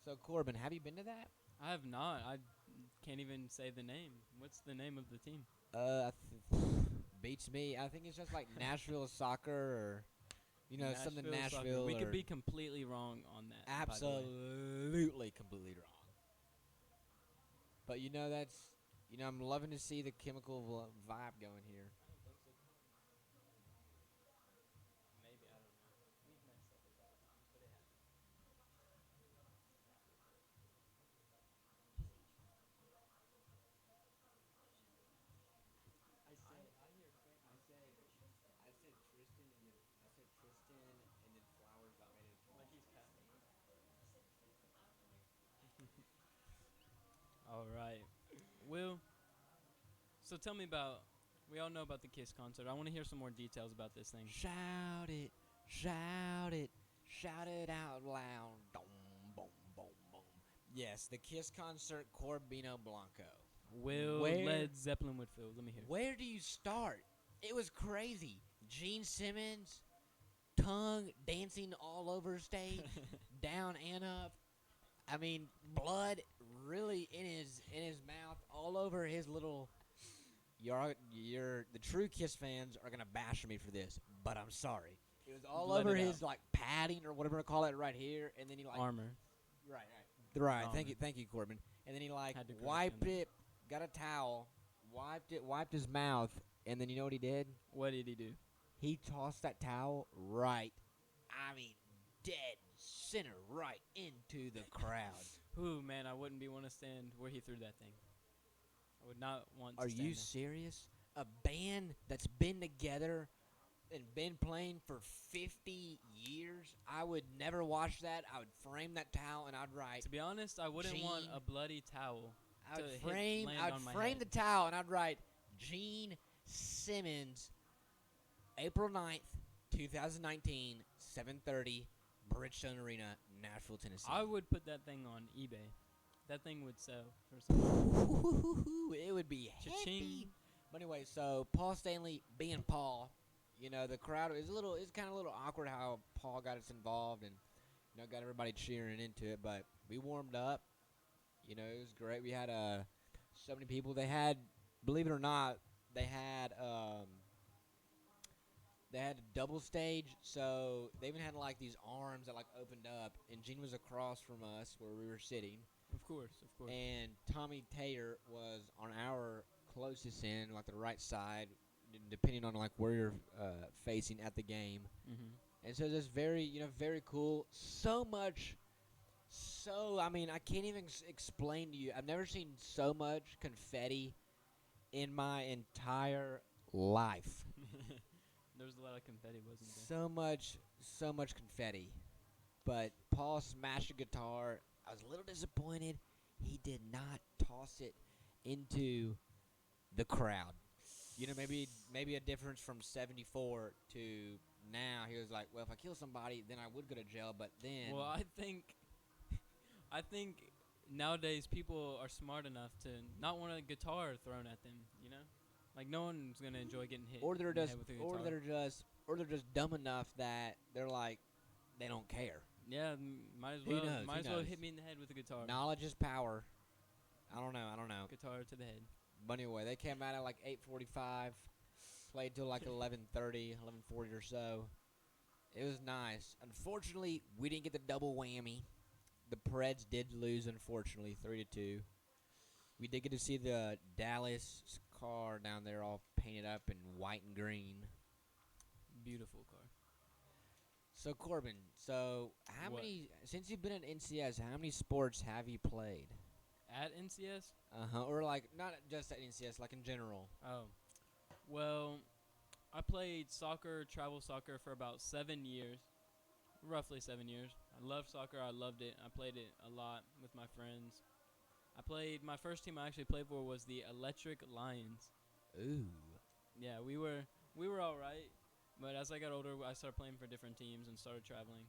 So Corbin, have you been to that? I have not. I can't even say the name. What's the name of the team? Beats me. I think it's just like Nashville soccer, or something soccer. Nashville. We could or be completely wrong on that. by the way. absolutely completely wrong. But I'm loving to see the chemical vibe going here. Maybe I don't know. We've messed up a couple times, but it happens. Like he's capping. All right. Will, so tell me about. We all know about the Kiss concert. I want to hear some more details about this thing. Shout it, shout it, shout it out loud. Dum, boom, boom, boom. Yes, the Kiss concert, Corbino Blanco. Will Where- Led Zeppelin would feel. Let me hear. Where do you start? It was crazy. Gene Simmons, tongue dancing all over stage, down and up. I mean, blood really in his mouth, all over his little. The true Kiss fans are gonna bash me for this, but I'm sorry. It was all Let over it his like padding or whatever to call it right here, and then he like Armor. right. Armor. Thank you, Corbin. And then he like Had to correct wiped him. it, got a towel, wiped his mouth, and then you know what he did? What did he do? He tossed that towel right, I mean, dead center right into the crowd. Ooh, man, I wouldn't be want to stand where he threw that thing. I would not want to Are stand you there. serious? A band that's been together and been playing for 50 years? I would never watch that. I would frame that towel and I'd write. To be honest, I wouldn't want Gene- a bloody towel. I to would hit- frame. land I'd on my frame head. the towel and I'd write Gene Simmons, April 9th, 2019, 7:30, Bridgestone Arena, Nashville, Tennessee. I would put that thing on eBay. That thing would sell for something. It would be Cha-ching. heavy. But anyway, so Paul Stanley being Paul, the crowd is kind of a little awkward how Paul got us involved and got everybody cheering into it. But we warmed up. It was great. We had so many people. They had, believe it or not, they had a double stage. So they even had like these arms that like opened up, and Gene was across from us where we were sitting. Of course. And Tommy Tater was on our closest end, like the right side, depending on like where you're facing at the game. Mm-hmm. And so that's very, very cool. So much, I mean, I can't even explain to you. I've never seen so much confetti in my entire life. There was a lot of confetti, wasn't there? So much confetti. But Paul smashed a guitar. I was a little disappointed. He did not toss it into the crowd. Maybe a difference from 74 to now. He was like, well, if I kill somebody, then I would go to jail. But then, Well, I think nowadays people are smart enough to not want a guitar thrown at them. Like no one's gonna enjoy getting hit. or they're in the just, head with a guitar. or they're just dumb enough that they're like, they don't care. Yeah, might as Who well. knows? Might Who as well knows? hit me in the head with a guitar. Knowledge is power. I don't know. Guitar to the head. But anyway, they came out at like 8:45, played till like 11:30, 11:40 or so. It was nice. Unfortunately, we didn't get the double whammy. The Preds did lose, unfortunately, 3-2. We did get to see the Dallas car down there all painted up in white and green. Beautiful car. So, Corbin, how What? many, since you've been at NCS, how many sports have you played? At NCS? Or like, not just at NCS, like in general. Oh. Well, I played soccer, travel soccer for about 7 years. Roughly 7 years. I loved soccer. I loved it. I played it a lot with my friends. My first team I actually played for was the Electric Lions. Ooh. Yeah, we were all right. But as I got older, I started playing for different teams and started traveling.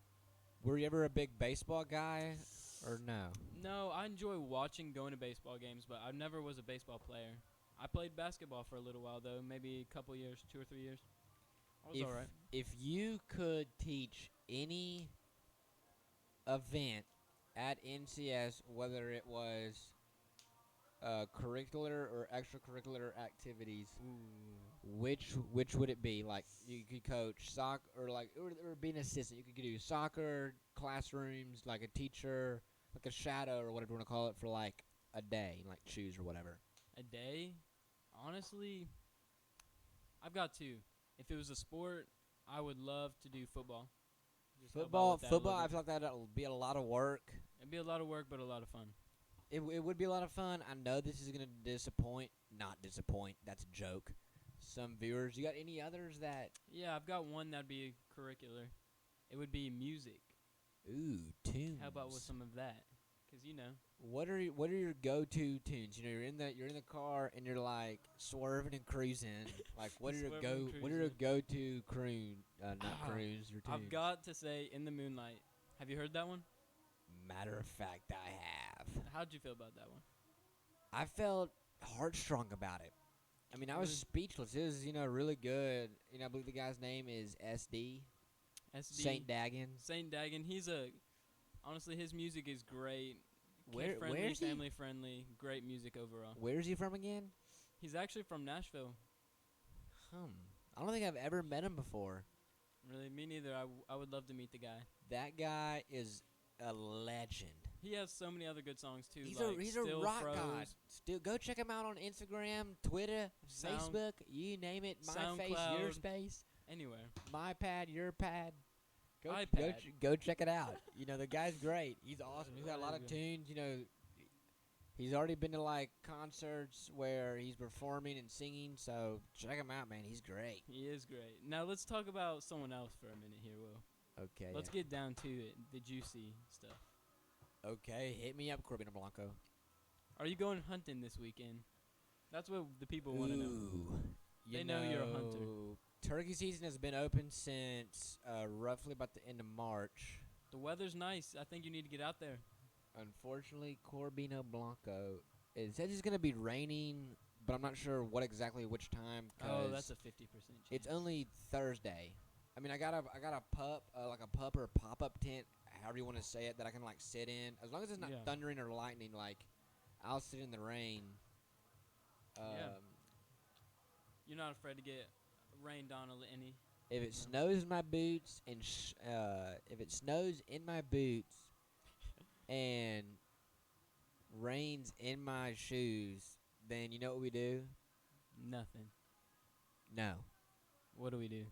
Were you ever a big baseball guy, or no? No, I enjoy watching, going to baseball games, but I never was a baseball player. I played basketball for a little while, though, maybe a couple years, 2 or 3 years. I was all right. If you could teach any event at NCS, whether it was curricular or extracurricular activities, Ooh. which would it be? Like you could coach soccer or be an assistant. You could do soccer, classrooms, like a teacher, like a shadow or whatever you want to call it for like a day, like choose or whatever. A day? Honestly, I've got two. If it was a sport, I would love to do football. Just help out with that a little Football. I bit. feel like that'll be a lot of work. It'd be a lot of work, but a lot of fun. It would be a lot of fun. I know this is gonna disappoint. Not disappoint. That's a joke. Some viewers. You got any others that? Yeah, I've got one that'd be curricular. It would be music. Ooh, tunes. How about with some of that? 'Cause you know, What are your go-to tunes? You know, you're in the car and you're like swerving and cruising. Like, what are your Swerving and go-to croon? Not croons or tunes. I've got to say, "In the Moonlight." Have you heard that one? Matter of fact, I have. How'd you feel about that one? I felt heartstrung about it. I mean, I was Really? speechless. It was, really good. I believe the guy's name is SD. SD Saint Daggins. Saint Dagon. Honestly, his music is great. Where- Kid-friendly, where's he? family-friendly, great music overall. Where's he from again? He's actually from Nashville. I don't think I've ever met him before. Really, me neither. I would love to meet the guy. That guy is a legend. He has so many other good songs too. He's like a Still rock Froze, god. Still, go check him out on Instagram, Twitter, Sound- Facebook, you name it. My face, your SoundCloud. space. Anywhere. My pad, your pad. iPad. Go check it out. The guy's great. He's awesome. He's got a lot of tunes. He's already been to like concerts where he's performing and singing. So check him out, man. He's great. He is great. Now let's talk about someone else for a minute here, Will. Okay. Let's get down to it, the juicy stuff. Okay, hit me up, Corbino Blanco. Are you going hunting this weekend? That's what the people want to know. Ooh. They know you're a hunter. Turkey season has been open since roughly about the end of March. The weather's nice. I think you need to get out there. Unfortunately, Corbino Blanco, it says it's going to be raining, but I'm not sure which time. Oh, that's a 50% chance. It's only Thursday. I mean, I got a pup, like a pup or pop-up tent, however you want to say it, that I can like sit in. As long as it's not Yeah. thundering or lightning, like I'll sit in the rain. Yeah. You're not afraid to get rained on any. If it No. snows in my boots if it snows in my boots and rains in my shoes, then you know what we do? Nothing. No. What do we do?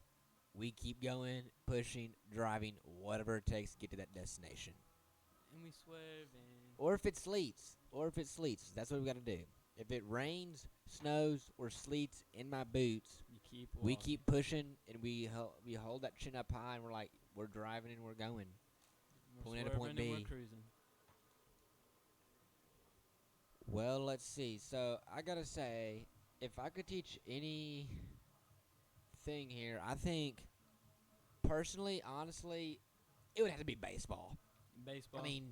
We keep going, pushing, driving, whatever it takes to get to that destination. And we swerve and Or if it sleets. That's what we got to do. If it rains, snows, or sleets in my boots, you keep we walking. keep pushing and we hold that chin up high and we're driving and we're going. We're point A to point swerving and B. we're cruising. Well, let's see. So I gotta say, if I could teach any thing here, I think personally, honestly, it would have to be baseball. Baseball. I mean,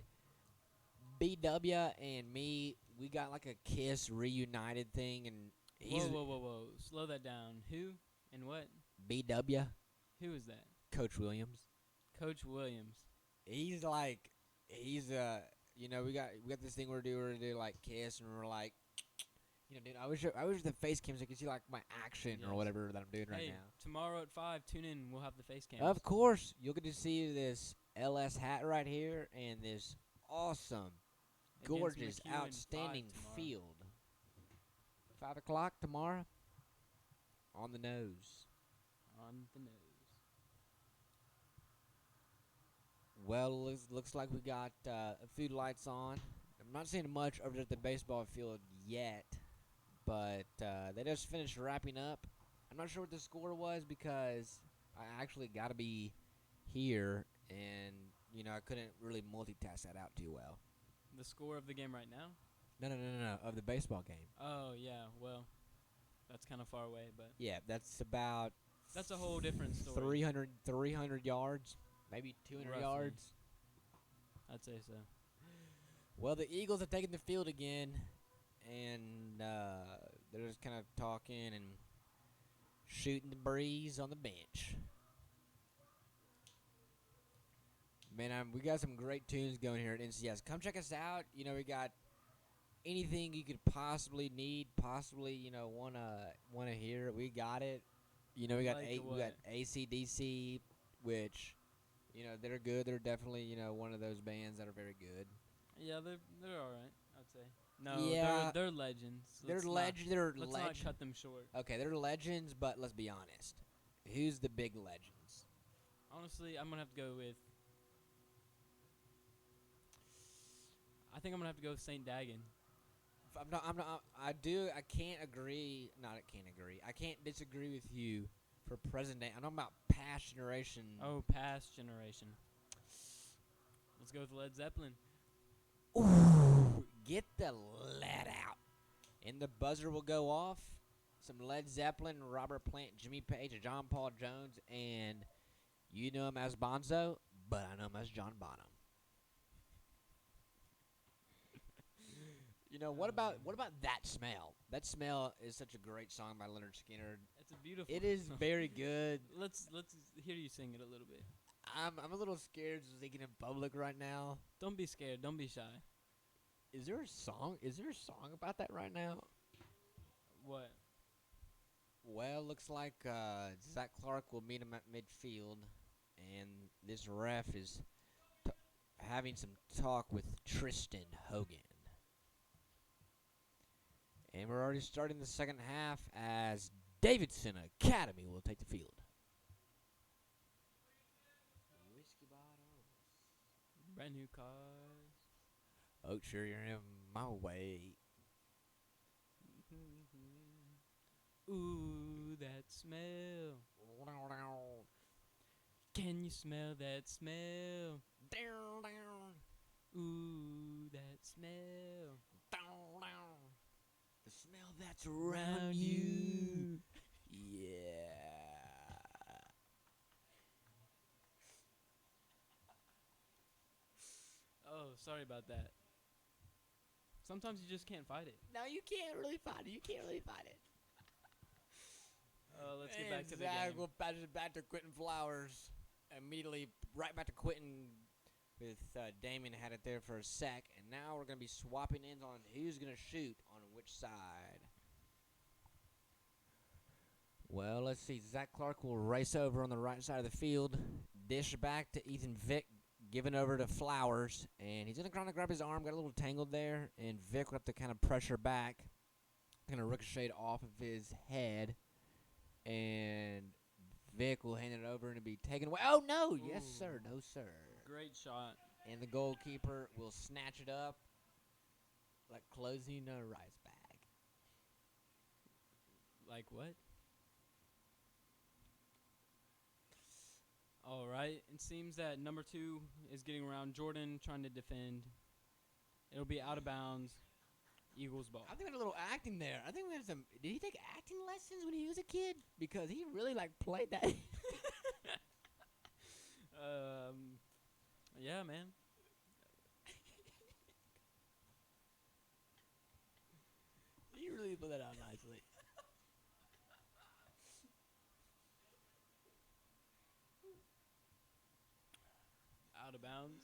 BW and me, we got like a Kiss reunited thing, and he's whoa. Slow that down. Who and what? BW, Who is that? Coach Williams. Coach Williams. He's we got this thing we're gonna do like Kiss, and we're like, dude, I wish the face cams so you could see like my action or Yes. whatever that I'm doing right Hey, now. tomorrow at 5, tune in. We'll have the face cam. Of course, you'll get to see this LS hat right here and this awesome, gorgeous, McEwen 5 outstanding tomorrow. field. 5 o'clock tomorrow. On the nose. On the nose. Well, looks like we got a few lights on. I'm not seeing much over at the baseball field yet, but they just finished wrapping up. I'm not sure what the score was because I actually got to be here, and I couldn't really multitask that out too well. The score of the game right now? No, of the baseball game. Oh, yeah. Well, that's kind of far away, but Yeah, that's about that's a whole different story. 300 yards, maybe 200 Roughly. yards. I'd say so. Well, the Eagles have taken the field again, and they're just kind of talking and shooting the breeze on the bench. Man, we got some great tunes going here at NCS. Come check us out. We got anything you could possibly need, possibly wanna hear. We got it. We got Like we got what? AC/DC, which they're good. They're definitely one of those bands that are very good. Yeah, they're all right. I'd say. No, Yeah, they're legends. they're They're Let's not cut them short. Okay, they're legends, but let's be honest. Who's the big legends? Honestly, I'm gonna have to go with. I think I'm gonna have to go with Saint Dagon. I do. I can't agree. Not. I can't agree. I can't disagree with you for present day. I'm talking about past generation. Oh, past generation. Let's go with Led Zeppelin. Ooh, get the lead out, and the buzzer will go off. Some Led Zeppelin, Robert Plant, Jimmy Page, and John Paul Jones, and you know him as Bonzo, but I know him as John Bonham. What about That Smell? That Smell is such a great song by Leonard Skinner. It's a beautiful. It is very good. Let's hear you sing it a little bit. I'm a little scared singing in public right now. Don't be scared. Don't be shy. Is there a song? Is there a song about that right now? What? Well, looks like Zach Clark will meet him at midfield, and this ref is having some talk with Tristan Hogan. And we're already starting the second half as Davidson Academy will take the field. Whiskey bottles. Brand new cars. Oh, sure, you're in my way. Ooh, that smell. Can you smell that smell? Ooh, that smell. The smell that's around you. Yeah. Oh, sorry about that. Sometimes you just can't fight it. No, you can't really fight it. You can't really fight it. Let's get back to the Zach game. will pass it back to Quentin Flowers. Immediately, right back to Quentin with Damien had it there for a sec. And now we're going to be swapping ends on who's going to shoot on which side. Well, let's see. Zach Clark will race over on the right side of the field. Dish back to Ethan Vick, giving over to Flowers. And he's going to try to grab his arm. Got a little tangled there. And Vick will have to kind of pressure back. Going to ricochet off of his head. And Vic will hand it over and it'll be taken away. Oh, no. Ooh. Yes, sir. No, sir. Great shot. And the goalkeeper will snatch it up like closing a rice bag. Like what? All right. It seems that number 2 is getting around Jordan trying to defend. It'll be out of bounds. Eagles ball. I think we had a little acting there. I think we had some. Did he take acting lessons when he was a kid? Because he really played that. Yeah, man. He really put that out nicely. Out of bounds.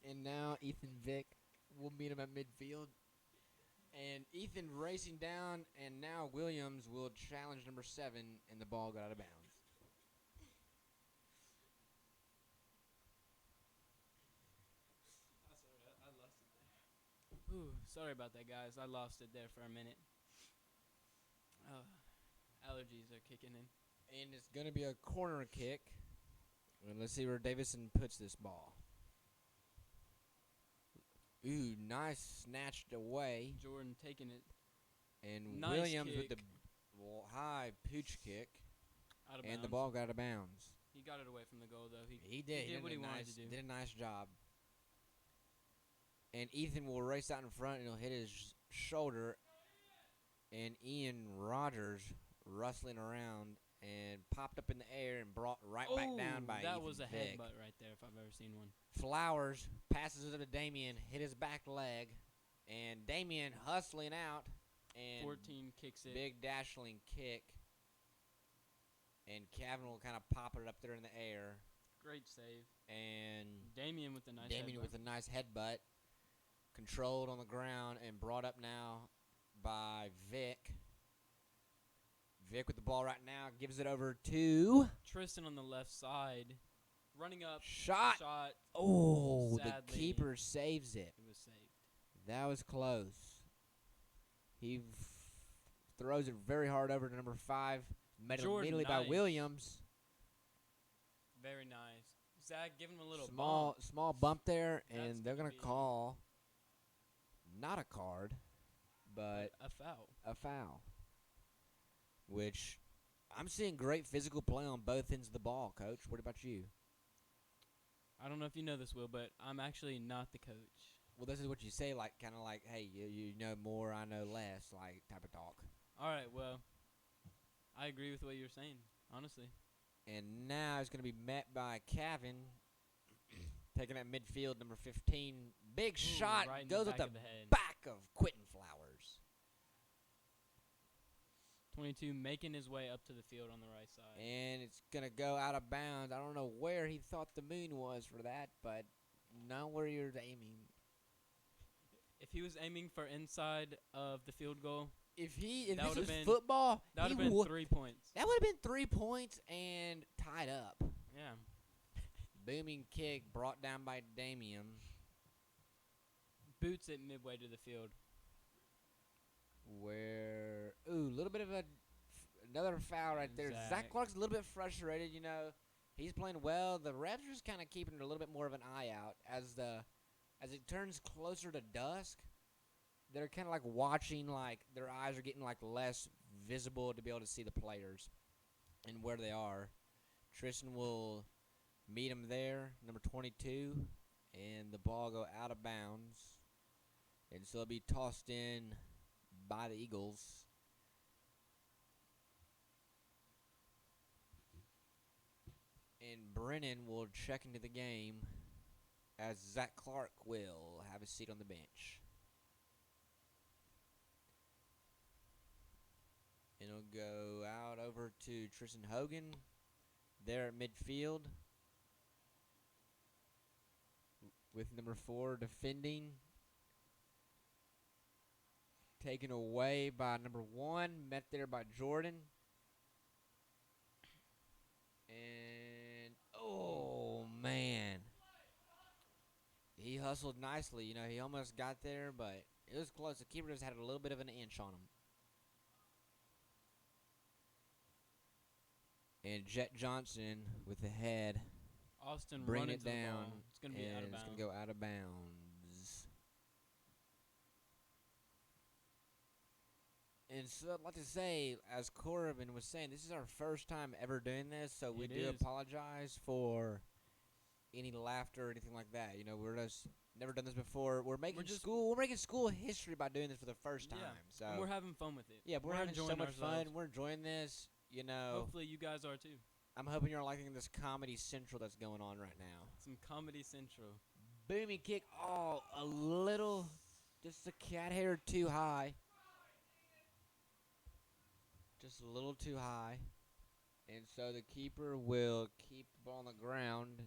And now Ethan Vick will meet him at midfield. And Ethan racing down, and now Williams will challenge number 7, and the ball got out of bounds. Ooh, sorry about that, guys. I lost it there for a minute. Allergies are kicking in. And it's going to be a corner kick. And let's see where Davidson puts this ball. Ooh, nice snatched away. Jordan taking it. And Nice Williams kick. with the high pooch kick. Out of And bounds. the ball got out of bounds. He got it away from the goal, though. He did. He did what he wanted to do. Did a nice job. And Ethan will race out in front, and he'll hit his shoulder. And Ian Rogers rustling around and popped up in the air and brought right back down by that Ethan was a Vick. headbutt right there if I've ever seen one. Flowers passes it to Damien, hit his back leg, and Damien hustling out. And 14 kicks it. big dashling kick. And Kevin will kind of pop it up there in the air. Great save. And Damien with a nice Damien headbutt. with a nice headbutt. Controlled on the ground and brought up now by Vic. Vic with the ball right now. Gives it over to Tristan on the left side. Running up. Shot. Shot. Oh, Sadly, the keeper saves it. It was saved. That was close. He throws it very hard over to number 5. Met Jordan, immediately by nice. Williams. Very nice. Zach, give him a little Small bump there, That's and they're gonna going to be- call not a card, but a foul. a foul. Which I'm seeing great physical play on both ends of the ball, Coach. What about you? I don't know if you know this, Will, but I'm actually not the coach. Well, this is what you say, like kind of like, hey, you know more, I know less, like type of talk. All right, well, I agree with what you're saying, honestly. And now it's going to be met by Kevin, taking that midfield, number 15. Big Ooh, shot right in goes the at back the of the head. back of Quentin Flowers. 22 making his way up to the field on the right side. And it's going to go out of bounds. I don't know where he thought the moon was for that, but not where you're aiming. If he was aiming for inside of the field goal, If That this would've was been- football, that would he have been would 3 points. that would have been 3 points and tied up. Yeah. Booming kick brought down by Damien. Boots it midway to the field. Where a little bit of another foul right there. Zach Zach. Clark's a little bit frustrated. You know, he's playing well. The refs are just kind of keeping a little bit more of an eye out as it turns closer to dusk. They're kind of like watching, like their eyes are getting like less visible to be able to see the players and where they are. Tristan will meet him there, number 22, and the ball go out of bounds, and so it'll be tossed in by the Eagles. And Brennan will check into the game as Zach Clark will have a seat on the bench. And it'll go out over to Tristan Hogan there at midfield with number 4 defending. Taken away by number 1, met there by Jordan. And, oh, man. He hustled nicely. You know, he almost got there, but it was close. The keeper just had a little bit of an inch on him. And Jet Johnson with the head. Austin Bring running it to the down. ball. It's going to be and out of it's bounds. going to go out of bounds. And so I'd like to say, as Corbin was saying, this is our first time ever doing this, so we It do is. apologize for any laughter or anything like that. You know, we're just never done this before. We're making school history by doing this for the first time. Yeah, So and we're having fun with it. yeah, we're having so enjoying much fun. ourselves. We're enjoying this. You know, Hopefully you guys are too. I'm hoping you're liking this Comedy Central that's going on right now. Some Comedy Central. Booming kick. Oh, a little, just a cat hair too high. Just a little too high. And so the keeper will keep the ball on the ground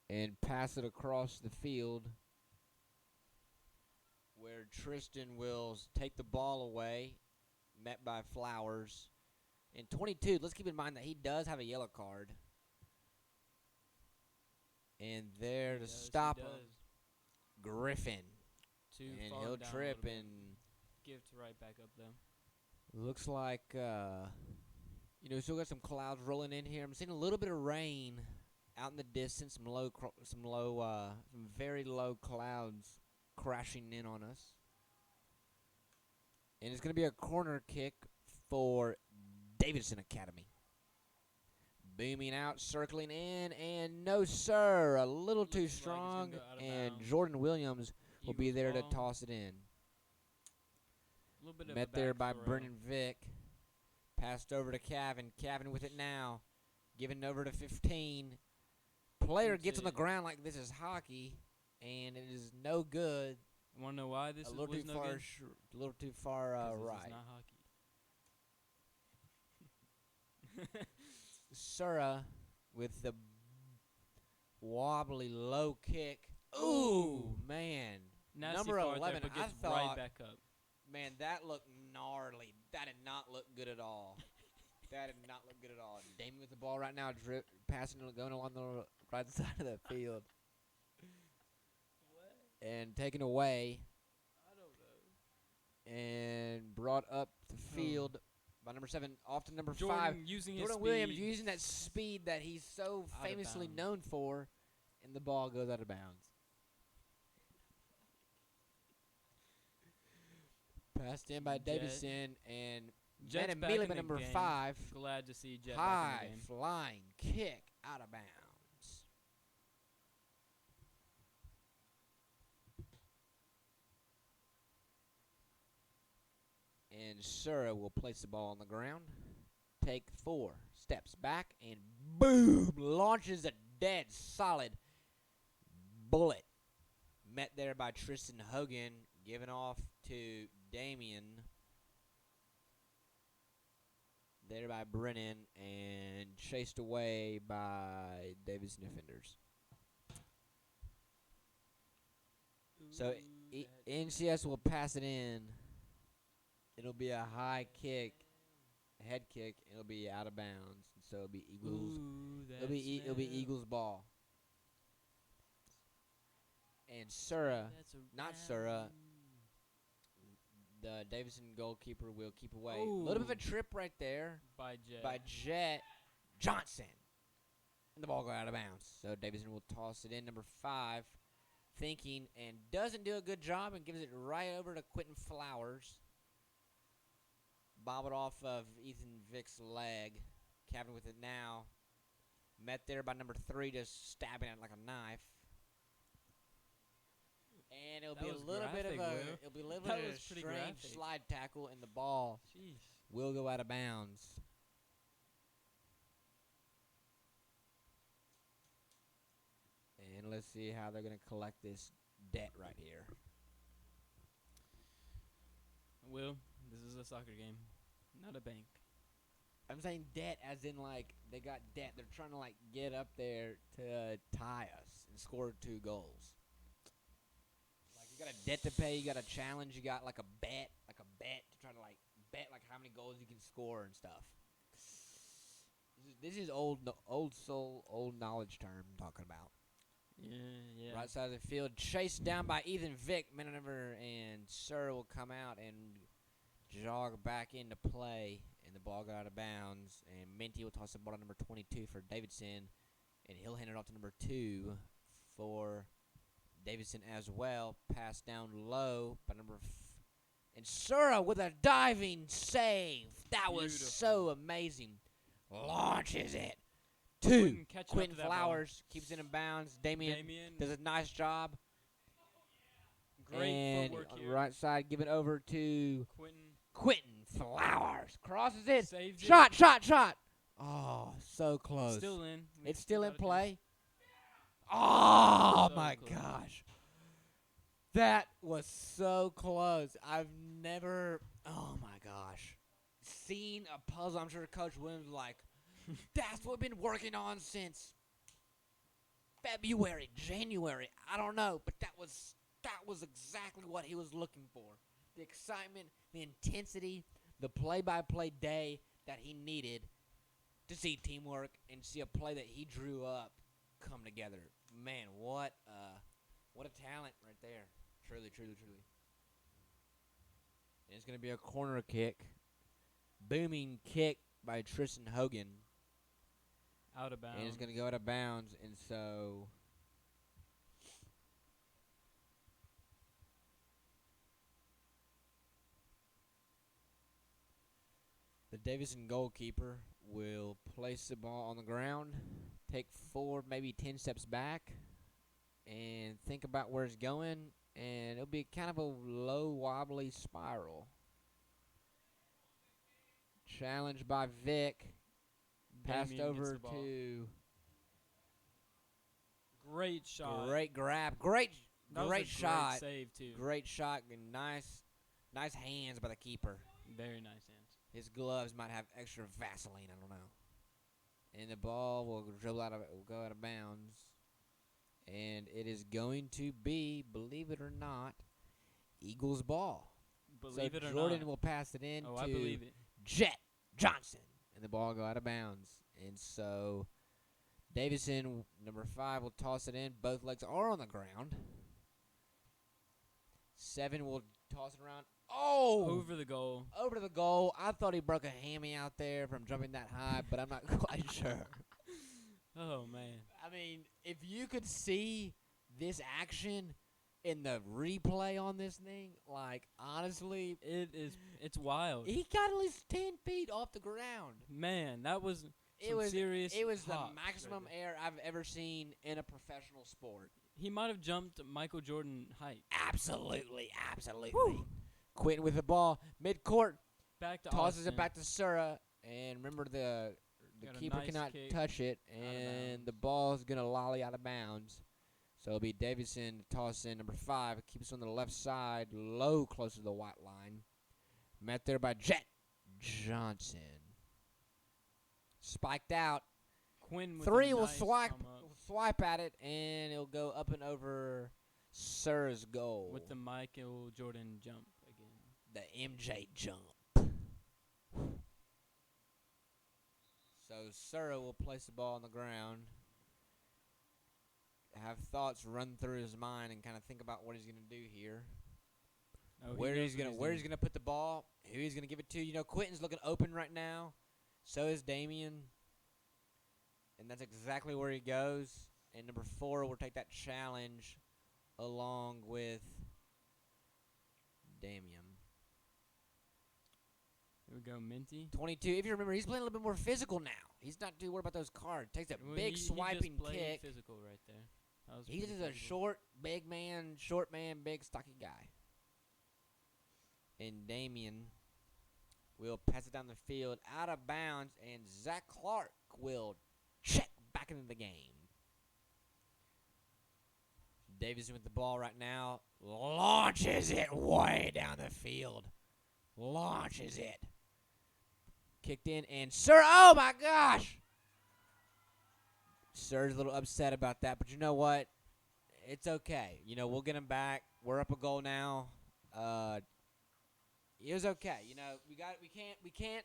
and pass it across the field, where Tristan will take the ball away, met by Flowers. And 22, let's keep in mind that he does have a yellow card. And there to Yes, he stop him, does. Griffin. Too And far he'll down a trip little bit. and Give to right back up though. looks like, still got some clouds rolling in here. I'm seeing a little bit of rain out in the distance, some very low clouds crashing in on us. And it's going to be a corner kick for Davidson Academy. Booming out, circling in, and no, sir. A little too Looks like it's gonna strong, go out of and bounds. Jordan Williams will be Eagles there to ball. toss it in. A little bit of Met a there back by throw. Brennan Vick. Passed over to Cavan. Cavan with it now. Given over to 15. Player That's gets on the it. ground like this is hockey, and it is no good. Want to know why this A is little too was no far, good? a little too far 'Cause this right. is not hockey. Sura with the wobbly low kick. Ooh, Ooh. man. Nasty Number fart 11, there, but I gets thought, right back up. man, that looked gnarly. That did not look good at all. That did not look good at all. Damien with the ball right now, passing, going along the right side of the field. What? And taken away I don't know. and brought up the field by number 7, off to number Jordan 5. using Jordan his Williams speed. using that speed that he's so Out of famously bounds. known for, and the ball goes out of bounds. Passed in by Jet. Davidson, and Jet's Madden back Mealy in by the number game. 5. Glad to see Jet back High in the game. flying kick out of bounds. And Sura will place the ball on the ground. Take 4 steps back, and boom! Launches a dead solid bullet. Met there by Tristan Hogan, given off to Damien. There by Brennan, and chased away by Davidson defenders. So NCS will pass it in. It'll be a high kick, a head kick. It'll be out of bounds. So it'll be Eagles. It'll be Eagles ball. And Sura, not Sura, the Davidson goalkeeper will keep away. A little bit of a trip right there by Jet. by Jet Johnson. And the ball got out of bounds. So Davidson will toss it in. Number 5, thinking, and doesn't do a good job and gives it right over to Quentin Flowers. Bob it off of Ethan Vick's leg. Cavan with it now. Met there by number 3, just stabbing it like a knife. And it'll be a little bit of a strange slide tackle, and the ball will go out of bounds. And let's see how they're going to collect this debt right here. Will, this is a soccer game, not a bank. I'm saying debt as in, like, they got debt. They're trying to, like, get up there to tie us and score 2 goals. Like, you got a debt to pay. You got a challenge. You got, like, a bet to try to, like, bet, like, how many goals you can score and stuff. This is old knowledge term I'm talking about. Yeah. Right side of the field, chased down by Ethan Vick, and Sir will come out and jog back into play, and the ball got out of bounds, and Minty will toss the ball to number 22 for Davidson, and he'll hand it off to number 2 for Davidson as well. Pass down low by number and Sura with a diving save. That was so amazing. Launches it. 2. Quentin Flowers keeps it in bounds. Damien does a nice job. Great footwork on here. the right side, give it over to Quentin Flowers. Crosses it. Saves Shot. Oh, so close. Still in. It's still in play. Oh, so my close. gosh. That was so close. I've never, oh, my gosh, seen a puzzle. I'm sure Coach Williams was like, that's what we've been working on since February, January. I don't know, but that was exactly what he was looking for. The excitement, the intensity, the play-by-play day that he needed to see teamwork and see a play that he drew up come together. Man, what a talent right there. Truly. And it's going to be a corner kick. Booming kick by Tristan Hogan. Out of bounds. And it's going to go out of bounds, and so the Davidson goalkeeper will place the ball on the ground, take 4, maybe 10 steps back, and think about where it's going, and it'll be kind of a low, wobbly spiral. Challenged by Vic. Passed Damien gets over the ball. to. Great shot. Great grab. Great That great was a shot. Great save too. Great shot and nice hands by the keeper. Very nice hands. His gloves might have extra Vaseline, I don't know. And the ball will dribble will go out of bounds. And it is going to be, believe it or not, Eagles ball. Believe it or Jordan not. will pass it in Oh, to I believe it. Jet Johnson. And the ball will go out of bounds. And so Davidson, number 5, will toss it in. Both legs are on the ground. 7 will toss it around. Oh! Over the goal. Over to the goal. I thought he broke a hammy out there from jumping that high, but I'm not quite sure. Oh, man. I mean, if you could see this action in the replay on this thing, like, honestly, It's wild. he got at least 10 feet off the ground. Man, that was serious It was the hops maximum right there. air I've ever seen in a professional sport. He might have jumped Michael Jordan height. Absolutely. Whew. Quentin with the ball, midcourt, Back to tosses Austin. it back to Sura, and remember the Got a keeper nice cannot kick touch it, out of and bounds. the ball's gonna lolly out of bounds. So it'll be Davidson to toss in number 5. It keeps on the left side, low, close to the white line. Met there by Jet Johnson. Spiked out. Quinn with 3 a will nice swipe come up swipe at it, and it'll go up and over Sura's goal. with the Michael Jordan jump again. The MJ jump. So Sura will place the ball on the ground, have thoughts run through his mind, and kind of think about what he's going to do here. Oh, where knows he's what gonna doing. put the ball, who he's gonna give it to. You know, Quentin's looking open right now. So is Damien, and that's exactly where he goes. And number 4 will take that challenge along with Damien. Here we go, Minty. 22. If you remember, he's playing a little bit more physical now. He's not too worried about those cards. Takes that Well, big he swiping just played kick. physical right there. That was He's pretty just a physical. short man, big stocky guy. And Damien will pass it down the field out of bounds, and Zach Clark will check back into the game. Davidson with the ball right now. Launches it way down the field. Launches it. Kicked in, and oh my gosh! Sir's a little upset about that, but you know what? It's okay. You know, we'll get him back. We're up a goal now. It was okay. You know, we can't,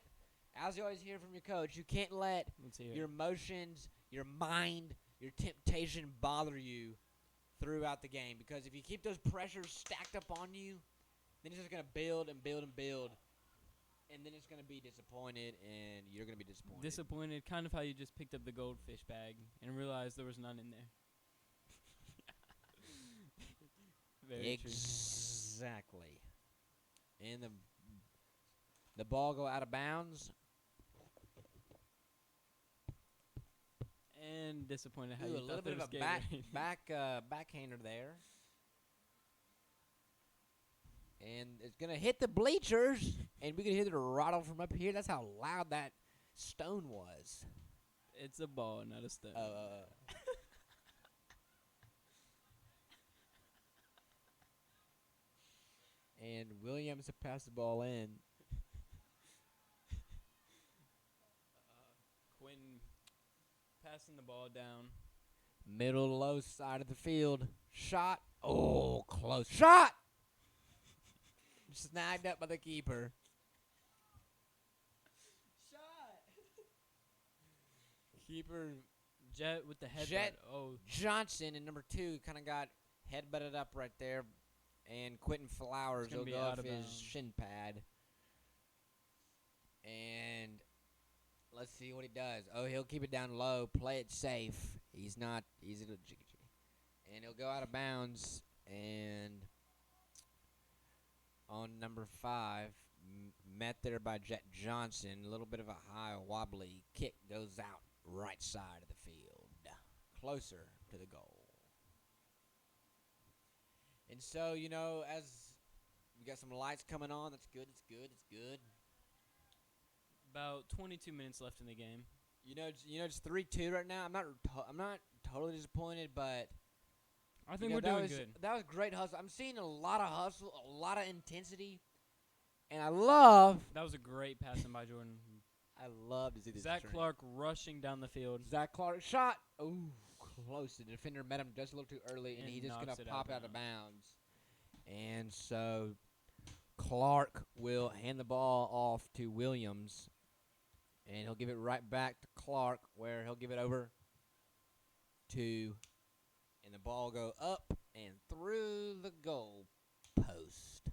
as you always hear from your coach, you can't let Let's hear your it. emotions, your mind, your temptation bother you throughout the game. Because if you keep those pressures stacked up on you, then it's just going to build and build and build. And then it's going to be disappointed, and you're going to be disappointed. Disappointed, kind of how you just picked up the goldfish bag and realized there was none in there. Very true. Exactly. And the ball go out of bounds. And disappointed how Ooh, you a thought little bit there of was a Gatorade. backhander there. And it's going to hit the bleachers, and we can hear the rattle from up here. That's how loud that stone was. It's a ball, not a stone. And Williams to pass the ball in. Quinn passing the ball down. Middle low side of the field. Shot. Oh, close. Shot! Snagged up by the keeper. Keeper Jet with the headbutt. Jet. Oh, Johnson in number 2 kind of got headbutted up right there. And Quentin Flowers It's gonna will be go out off of his bounds. shin pad. And let's see what he does. Oh, he'll keep it down low, play it safe. He's not easy to jiggy. And he'll go out of bounds. And on number 5, met there by Jet Johnson. A little bit of a high, wobbly kick goes out right side of the field, closer to the goal. And so, as we got some lights coming on, that's good. It's good. About 22 minutes left in the game. It's 3-2 right now. I'm not totally disappointed, but I think we're doing good. That was great hustle. I'm seeing a lot of hustle, a lot of intensity, and I love. That was a great passing by Jordan. I love to see this. Zach Clark rushing down the field. Zach Clark shot. Ooh, close. The defender met him just a little too early, and he's just gonna pop out of bounds. And so Clark will hand the ball off to Williams, and he'll give it right back to Clark, where he'll give it over to, and the ball go up and through the goal post.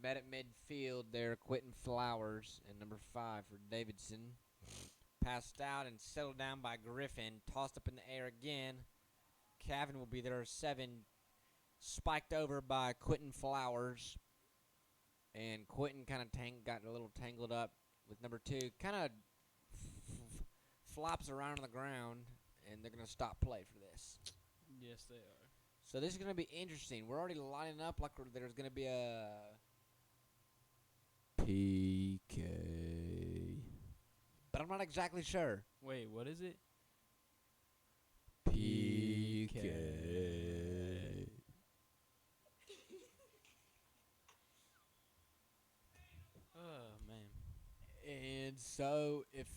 Met at midfield there, Quentin Flowers, and number 5 for Davidson. Passed out and settled down by Griffin. Tossed up in the air again. Cavan will be there, 7. Spiked over by Quentin Flowers. And Quentin kind of got a little tangled up with number 2. Kind of flops around on the ground, and they're going to stop play for this. Yes, they are. So this is going to be interesting. We're already lining up like there's going to be a PK. But I'm not exactly sure. Wait, what is it? PK. Oh, man. And so if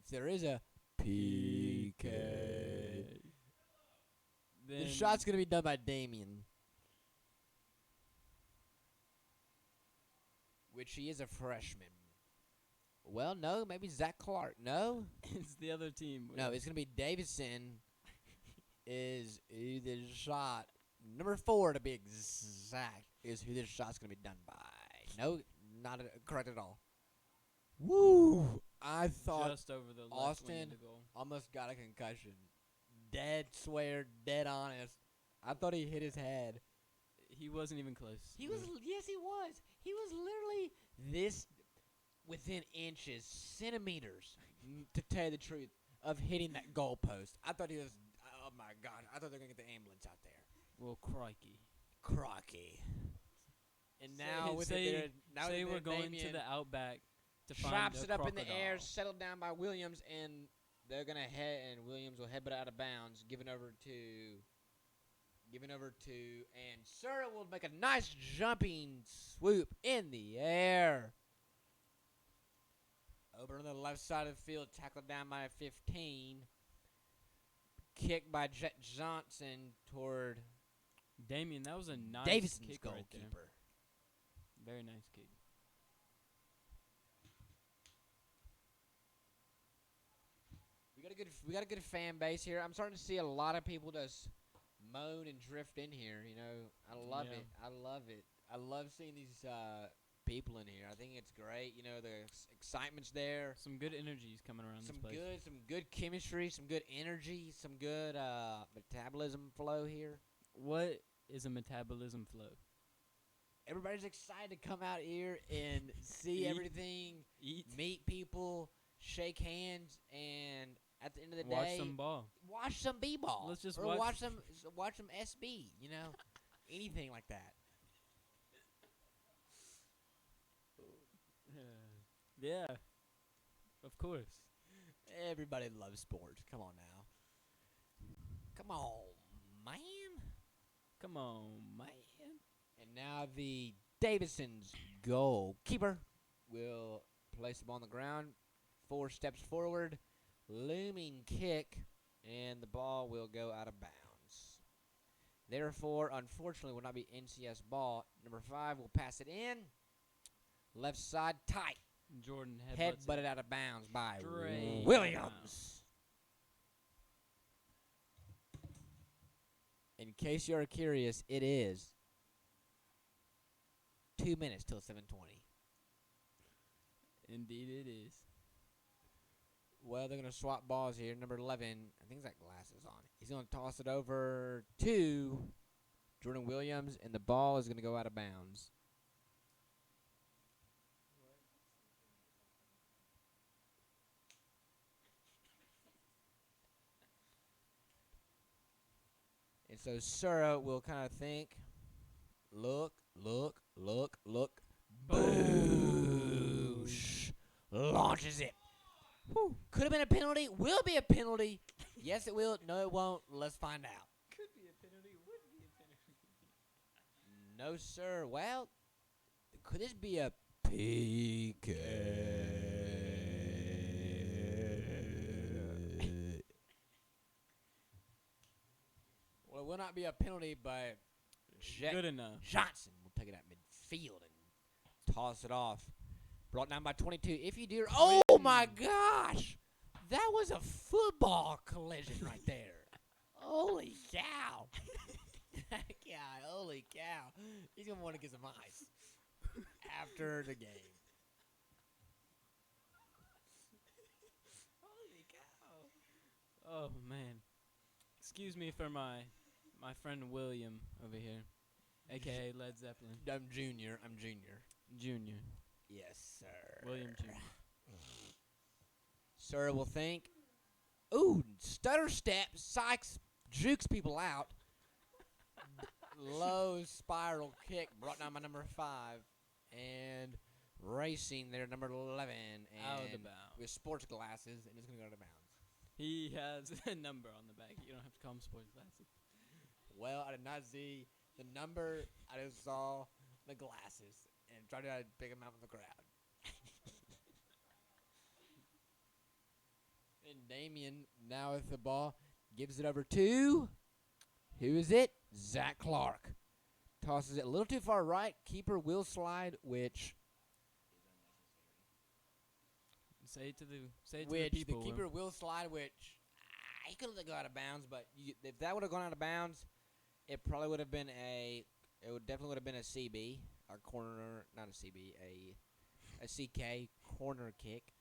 there is a PK, then the shot's going to be done by Damien. Which he is a freshman. Well, no, maybe Zach Clark. No? it's the other team. No, it's going to be Davidson is who this shot, number 4 to be exact, is who this shot's going to be done by. No, not correct at all. Woo! I thought just over the left Austin wing of the goal. almost got a concussion. Dead swear, dead honest. I thought he hit his head. He wasn't even close. Yes, he was. He was literally this within inches, centimeters, to tell you the truth, of hitting that goalpost. I thought he was, oh my God, I thought they were going to get the ambulance out there. Well, crikey. Crocky. And now we're going Damien to the outback to find chops a it up crocodile. in the air, settled down by Williams, and they're going to head, and Williams will headbutt out of bounds, giving over to, and Sura will make a nice jumping swoop in the air. Over on the left side of the field, tackled down by 15. Kick by Jet Johnson toward Damien, that was a nice Davidson's kick goalkeeper. right there. Very nice kick. We got a good fan base here. I'm starting to see a lot of people just moan and drift in here. I love it. I love it. I love seeing these people in here. I think it's great. The excitement's there. Some good energies coming around this place. Some good chemistry, some good energy, some good metabolism flow here. What is a metabolism flow? Everybody's excited to come out here and see everything, meet people, shake hands, and at the end of the watch day, some ball. Watch some b-ball. Let's just watch some SB. Anything like that. Yeah, of course. Everybody loves sports. Come on now. Come on, man. Come on, man. And now the Davidson's goalkeeper will place the ball on the ground. 4 steps forward. Looming kick. And the ball will go out of bounds. Therefore, unfortunately, will not be NCS ball. Number 5 will pass it in. Left side tight. Jordan headbutted out of bounds by Straight Williams. In case you're curious, it is 2 minutes till 7:20. Indeed it is. Well, they're going to swap balls here. Number 11, I think he's got glasses on. He's going to toss it over to Jordan Williams, and the ball is going to go out of bounds. And so Sura will kind of think, look. Boosh. Launches it. Could have been a penalty. Will be a penalty. Yes, it will. No, it won't. Let's find out. Could be a penalty. Would be a penalty. No, sir. Well, could this be a PK? Well, it will not be a penalty, but Good enough. Johnson will take it out midfield and toss it off. Brought down by 22. If you do, oh my gosh, that was a football collision right there. Holy cow! Yeah, holy cow! He's gonna want to get some ice after the game. Holy cow! Oh man. Excuse me for my friend William over here, aka Led Zeppelin I'm junior. Junior. Yes, sir. William Jr. Sir will think, ooh, stutter step, Sykes jukes people out. Low spiral kick brought down by number 5. And racing there, number 11. And Out of bounds. with sports glasses, and it's going to go out of bounds. He has a number on the back. You don't have to call him sports glasses. Well, I did not see the number. I just saw the glasses and tried to pick him out from the crowd. And Damien, now with the ball, gives it over to, who is it? Zach Clark. Tosses it a little too far right. Keeper will slide, which Say it to the people. the keeper will slide, which he could have gone out of bounds, but if that would have gone out of bounds, it probably would have been definitely would have been a CB, or corner, not a CB, a CK corner kick.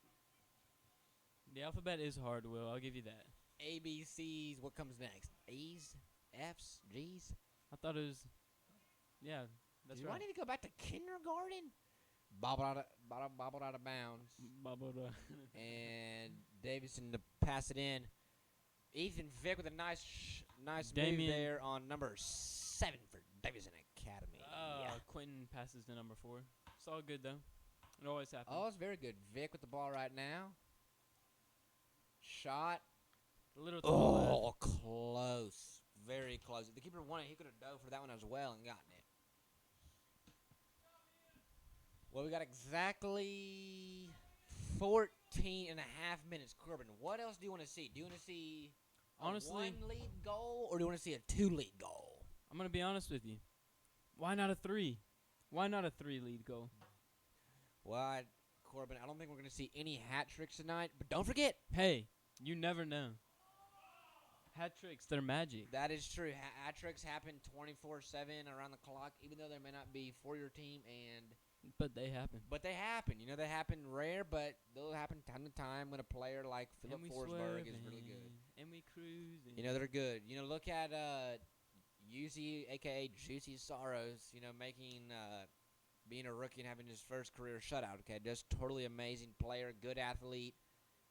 The alphabet is hard, Will. I'll give you that. A, B, C's, what comes next? A's, F's, G's? I thought it was. Yeah, that's Do right. I need to go back to kindergarten? Bobbled out of bounds. And Davidson to pass it in. Ethan Vick with a nice move there on number 7 for Davidson Academy. Quentin passes to number 4. It's all good, though. It always happens. Oh, it's very good. Vick with the ball right now. Shot. A little to the left. Oh, close. Very close. If the keeper wanted, he could have dove for that one as well and gotten it. Well, we got exactly 14 and a half minutes. Corbin, what else do you want to see? Do you want to see Honestly, a 1-lead goal, or do you want to see a 2-lead goal? I'm going to be honest with you. Why not a 3? Why not a 3-lead goal? Well, Corbin, I don't think we're going to see any hat tricks tonight, but don't forget. Hey, you never know. Hat tricks, they're magic. That is true. Hat tricks happen 24/7 around the clock, even though they may not be for your team, But they happen. but they happen. You know, they happen rare, but they'll happen time to time when a player like Philip Forsberg is really good. And we cruising. You know, they're good. You know, look at Yuzi, a.k.a. Juicy Sorrows, you know, being a rookie and having his first career shutout. Okay, just totally amazing player, good athlete.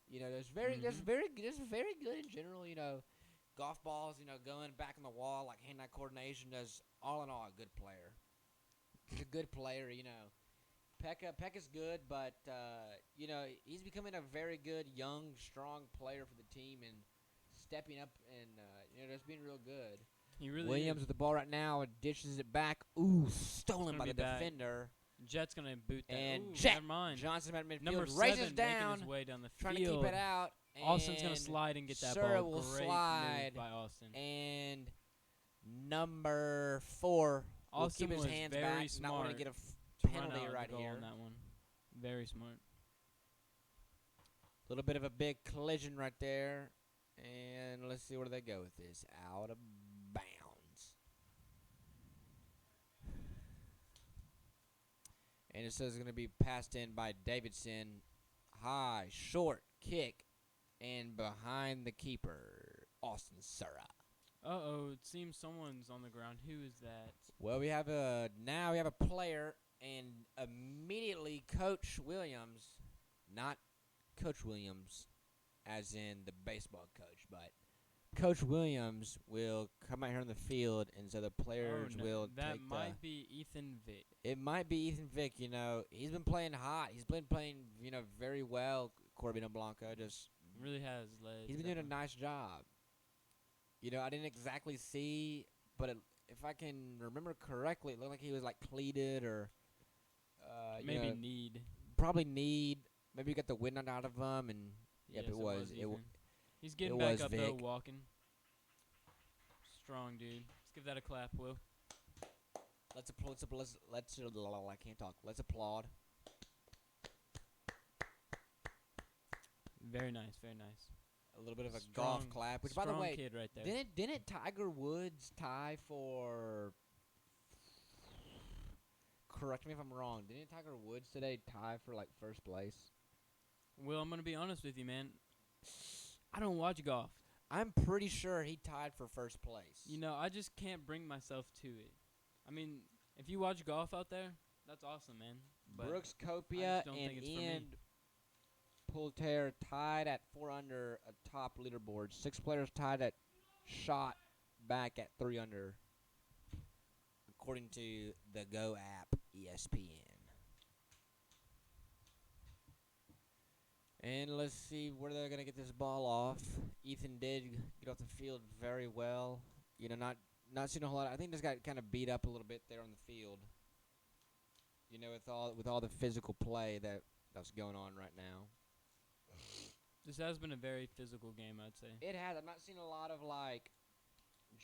You know, just very good in general. You know, golf balls, you know, going back on the wall, like hand-eye coordination. Does all in all a good player. He's a good player. You know, Pekka's good, but you know, he's becoming a very good young, strong player for the team and stepping up and you know, just being real good. He really Williams is. with the ball right now and dishes it back. Ooh, stolen by the defender. Jet's going to boot that. And Ooh, Jet never mind. Johnson at midfield Number races 7 down, making his way down the trying field. to keep it out. Austin's going to and slide and get that Sura ball. will Great slide. move by Austin. And number 4 will Austin keep his was hands very back, smart not want to get a to run penalty out right the goal here. on that one. Very smart. A little bit of a big collision right there. And let's see where they go with this. Out of bounds. And it says it's going to be passed in by Davidson. High, short, kick, and behind the keeper, Austin Sura. Uh-oh, it seems someone's on the ground. Who is that? Well, we have a player, and immediately Coach Williams, not Coach Williams, as in the baseball coach, but Coach Williams will come out here on the field, and so the players Oh, no. will That take might be Ethan Vick. It might be Ethan Vick. He's been playing hot. He's been playing, very well. Corbino Blanco just Really has legs. he's been doing a nice job. I didn't exactly see, but if I can remember correctly, it looked like he was like cleated or Maybe need. probably need. Maybe he got the wind knocked out of him, and Yes, it was. Ethan. He's getting it back was up though, Vic. walking. Strong dude. Let's give that a clap, Will. Let's I can't talk. Let's applaud. Very nice, very nice. A little bit of a Strong- golf clap, which, by the Strong way, kid right there. didn't Tiger Woods tie for? Correct me if I'm wrong. Didn't Tiger Woods today tie for like first place? Will, I'm gonna be honest with you, man. I don't watch golf. I'm pretty sure he tied for first place. I just can't bring myself to it. I mean, if you watch golf out there, that's awesome, man. But Brooks I Koepka just don't and think it's for me. Ian Poulter tied at 4 under atop leaderboard. 6 players tied at shot back at 3 under, according to the Go app, ESPN. And let's see where they're going to get this ball off. Ethan did get off the field very well. Not seeing a whole lot. I think this got kind of beat up a little bit there on the field. With all the physical play that's going on right now. This has been a very physical game, I'd say. It has. I've not seen a lot of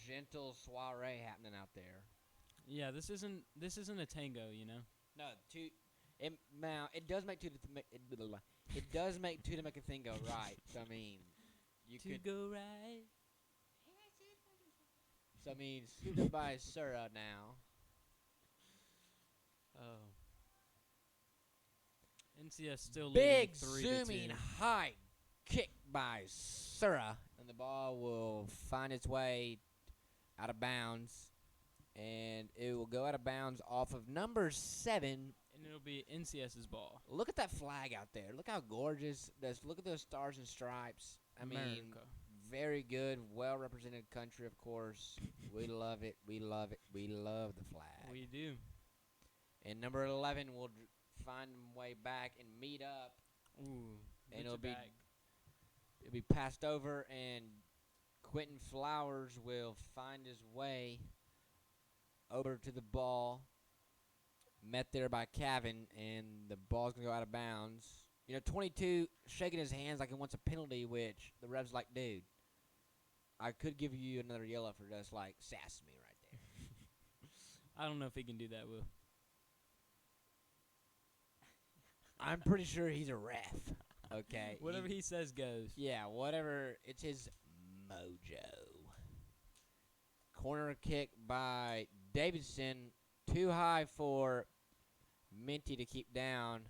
gentle soiree happening out there. Yeah, this isn't a tango, No, it does make it does make two to make a thing go right. So I mean, go right. So I mean, scooped up by Sura now. Oh. NCS still Big leading 3-2. zooming high kick by Sura, and the ball will find its way out of bounds, and it will go out of bounds off of number 7. And it'll be NCS's ball. Look at that flag out there. Look how gorgeous. Look at those stars and stripes. I mean, America. very good, well-represented country, of course. We love it. We love it. We love the flag. We do. And number 11 will find way back and meet up. Ooh. And it'll it'll be passed over, and Quentin Flowers will find his way over to the ball. Met there by Cavan, and the ball's going to go out of bounds. 22 shaking his hands like he wants a penalty, which the ref's like, dude, I could give you another yellow for just, sassing me right there. I don't know if he can do that, Will. I'm pretty sure he's a ref. Okay. Whatever he says goes. Yeah, whatever. It's his mojo. Corner kick by Davidson. Too high for Minty to keep down.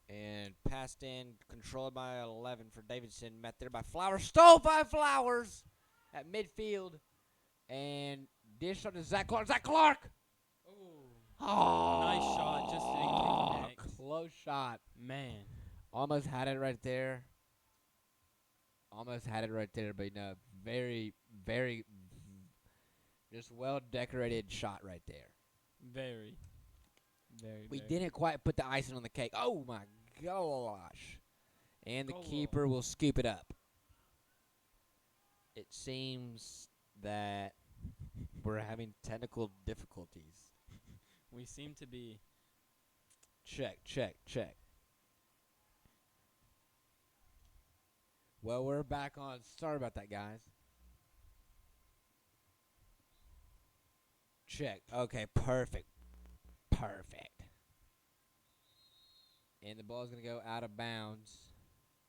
And passed in, controlled by 11 for Davidson. Met there by Flowers. Stole by Flowers at midfield. And dished up to Zach Clark. Zach Clark! Oh, Nice shot, just didn't connect. Close shot. Man. Almost had it right there. But very, very, just well-decorated shot right there. Very. Very, We very. didn't quite put the icing on the cake. Oh, my gosh. And the Goal. keeper will scoop it up. It seems that we're having technical difficulties. We seem to be. Check. Well, we're back on. Sorry about that, guys. Check. Okay, perfect. And the ball's going to go out of bounds.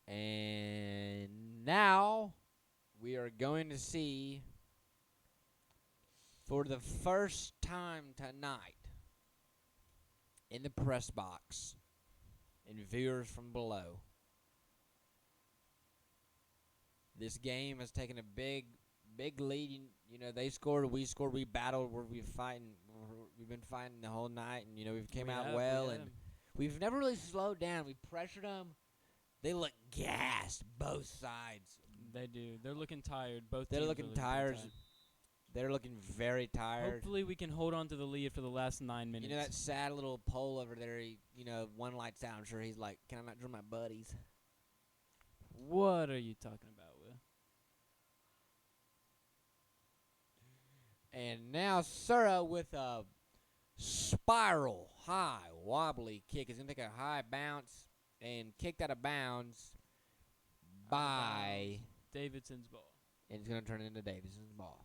And now we are going to see, for the first time tonight, in the press box and viewers from below, this game has taken a big big lead. You know, they scored, we scored, we battled. We've been fighting the whole night, and we've came out well, and we've never really slowed down. We pressured them. They look gassed, both sides. They do. They're looking tired. Both They're teams looking are tired. They're looking very tired. Hopefully, we can hold on to the lead for the last 9 minutes. You know that sad little pole over there. One light's out. I'm sure he's like, "Can I not join my buddies?" What are you talking about, Will? And now Sura with a spiral, high, wobbly kick. He's going to take a high bounce and kicked out of bounds by Davidson's ball. And it's going to turn into Davidson's ball.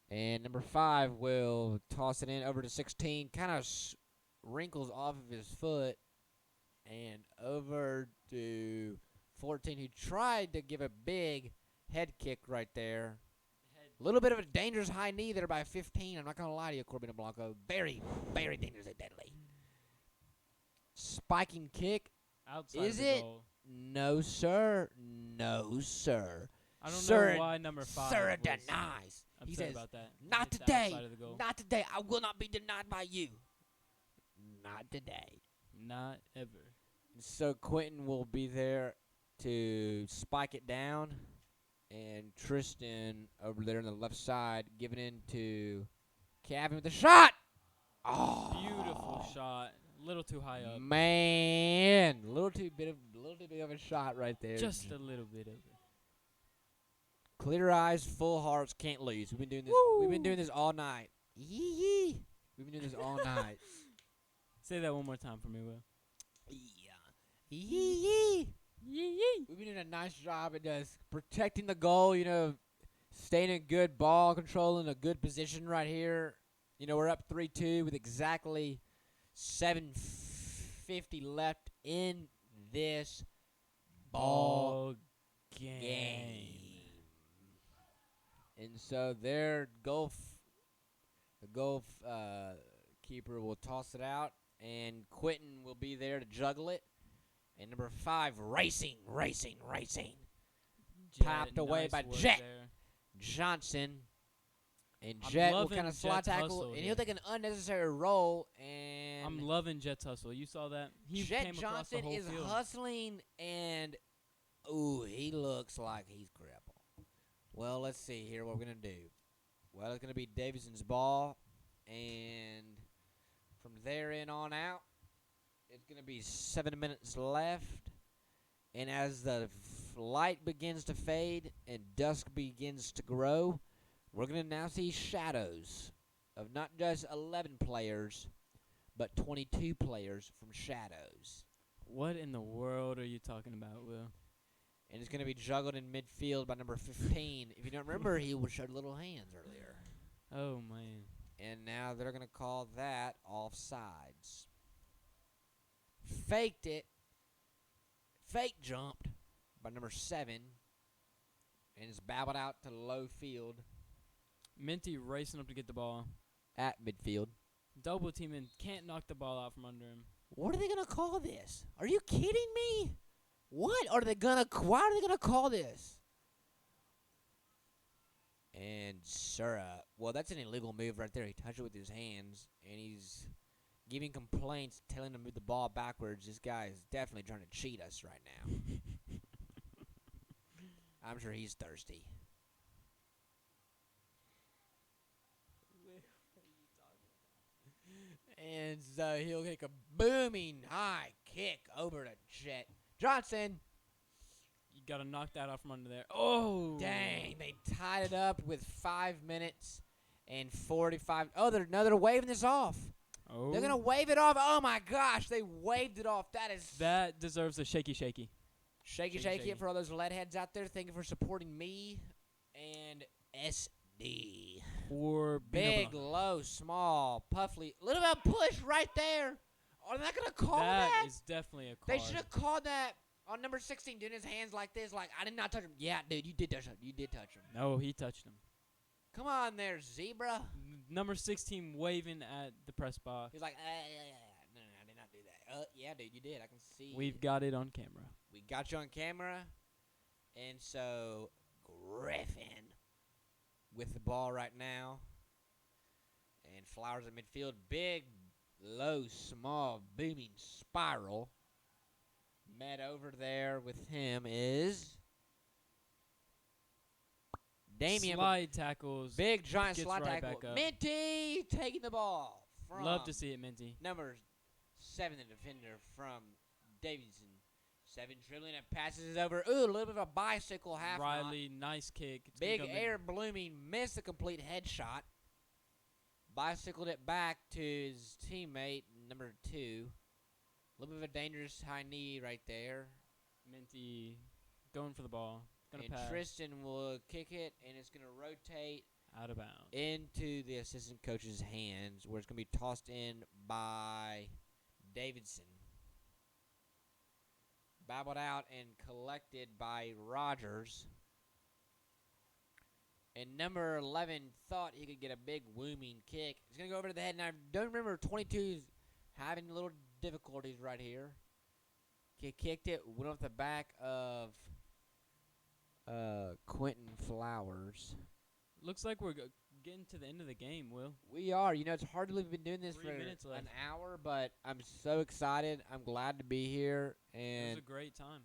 And number 5 will toss it in over to 16. Kind of wrinkles off of his foot. And over to 14, who tried to give a big head kick right there. A little bit of a dangerous high knee there by 15. I'm not going to lie to you, Corbin Blanco. Very, very dangerous and deadly. Spiking kick. Outside Is of the it? goal. No, sir. No, sir. I don't know why number 5 Sura was denies. He upset says, about that. "Not It's today. outside of the goal. Not today. I will not be denied by you. Not today." Not ever. So Quentin will be there to spike it down. And Tristan over there on the left side giving in to Kevin with the shot. Oh, Beautiful shot. A little too high up. Man, a little too big of a shot right there. Just a little bit of it. Clear eyes, full hearts, can't lose. We've been doing this. Woo! We've been doing this all night. Yee. We've been doing this all night. Say that one more time for me, Will. Yeah. Yee. Yee. We've been doing a nice job at just protecting the goal, staying in good ball control in a good position right here. We're up 3-2 with exactly 7:50 left in this ball game. And so the goal keeper will toss it out, and Quentin will be there to juggle it. And number 5, racing. Popped away by Jet Johnson. And Jet will kind of slide tackle, and he'll take an unnecessary roll. And I'm loving Jet's hustle. You saw that? He Jet came across the Johnson whole is field. hustling, and he looks like he's crippled. Well, let's see here what we're going to do. Well, it's going to be Davidson's ball, and from there in on out, it's going to be 7 minutes left. And as the light begins to fade and dusk begins to grow, we're going to now see shadows of not just 11 players, but 22 players from shadows. What in the world are you talking about, Will? And it's going to be juggled in midfield by number 15. If you don't remember, he showed little hands earlier. Oh, man. And now they're going to call that offsides. Faked it. Fake jumped by number 7. And is babbled out to low field. Minty racing up to get the ball. At midfield. Double teaming. Can't knock the ball out from under him. What are they going to call this? Are you kidding me? What are they going to... Why are they going to call this? And Sura... Well, that's an illegal move right there. He touched it with his hands. And he's giving complaints, telling him to move the ball backwards. This guy is definitely trying to cheat us right now. I'm sure he's thirsty. And so he'll take a booming high kick over to Jet Johnson. You got to knock that out from under there. Oh! Dang, they tied it up with 5 minutes and 45. Oh, they're waving this off. Oh. They're going to wave it off. Oh, my gosh, they waved it off. That deserves a shaky. Shaky it for all those lead heads out there. Thank you for supporting me and SD. Or Big, low, small, puffly. Little bit of push right there. Are they not going to call that? That is definitely a card. They should have called that on number 16, doing his hands like this. Like, I did not touch him. Yeah, dude, you did touch him. You did touch him. No, he touched him. Come on there, zebra. Number 16 waving at the press box. He's like, no, I did not do that. Yeah, dude, you did. I can see. We've got it on camera. We got you on camera. And so Griffin with the ball right now. And Flowers at midfield. Big, low, small, booming spiral. Met over there with him is Damian. Slide tackles. Big, giant Gets slide right tackle. back up. Minty taking the ball from Love to see it, Minty. number 7, the defender from Davidson. 7 dribbling and passes it over. Ooh, a little bit of a bicycle half knot. Riley, nice kick. It's Big gonna go air blooming, missed a complete headshot. Bicycled it back to his teammate, number 2. A little bit of a dangerous high knee right there. Minty going for the ball. Gonna And pass. Tristan will kick it, and it's going to rotate Out of bounds. into the assistant coach's hands, where it's going to be tossed in by Davidson. Babbled out and collected by Rogers. And number 11 thought he could get a big wooming kick. He's going to go over to the head. And I don't remember 22's having a little difficulties right here. He kicked it, went off the back of Quentin Flowers. Looks like we're getting to the end of the game, Will. We are. You know, it's hard to believe we've been doing this 3 for minutes left. an hour, but I'm so excited. I'm glad to be here. It And was a great time.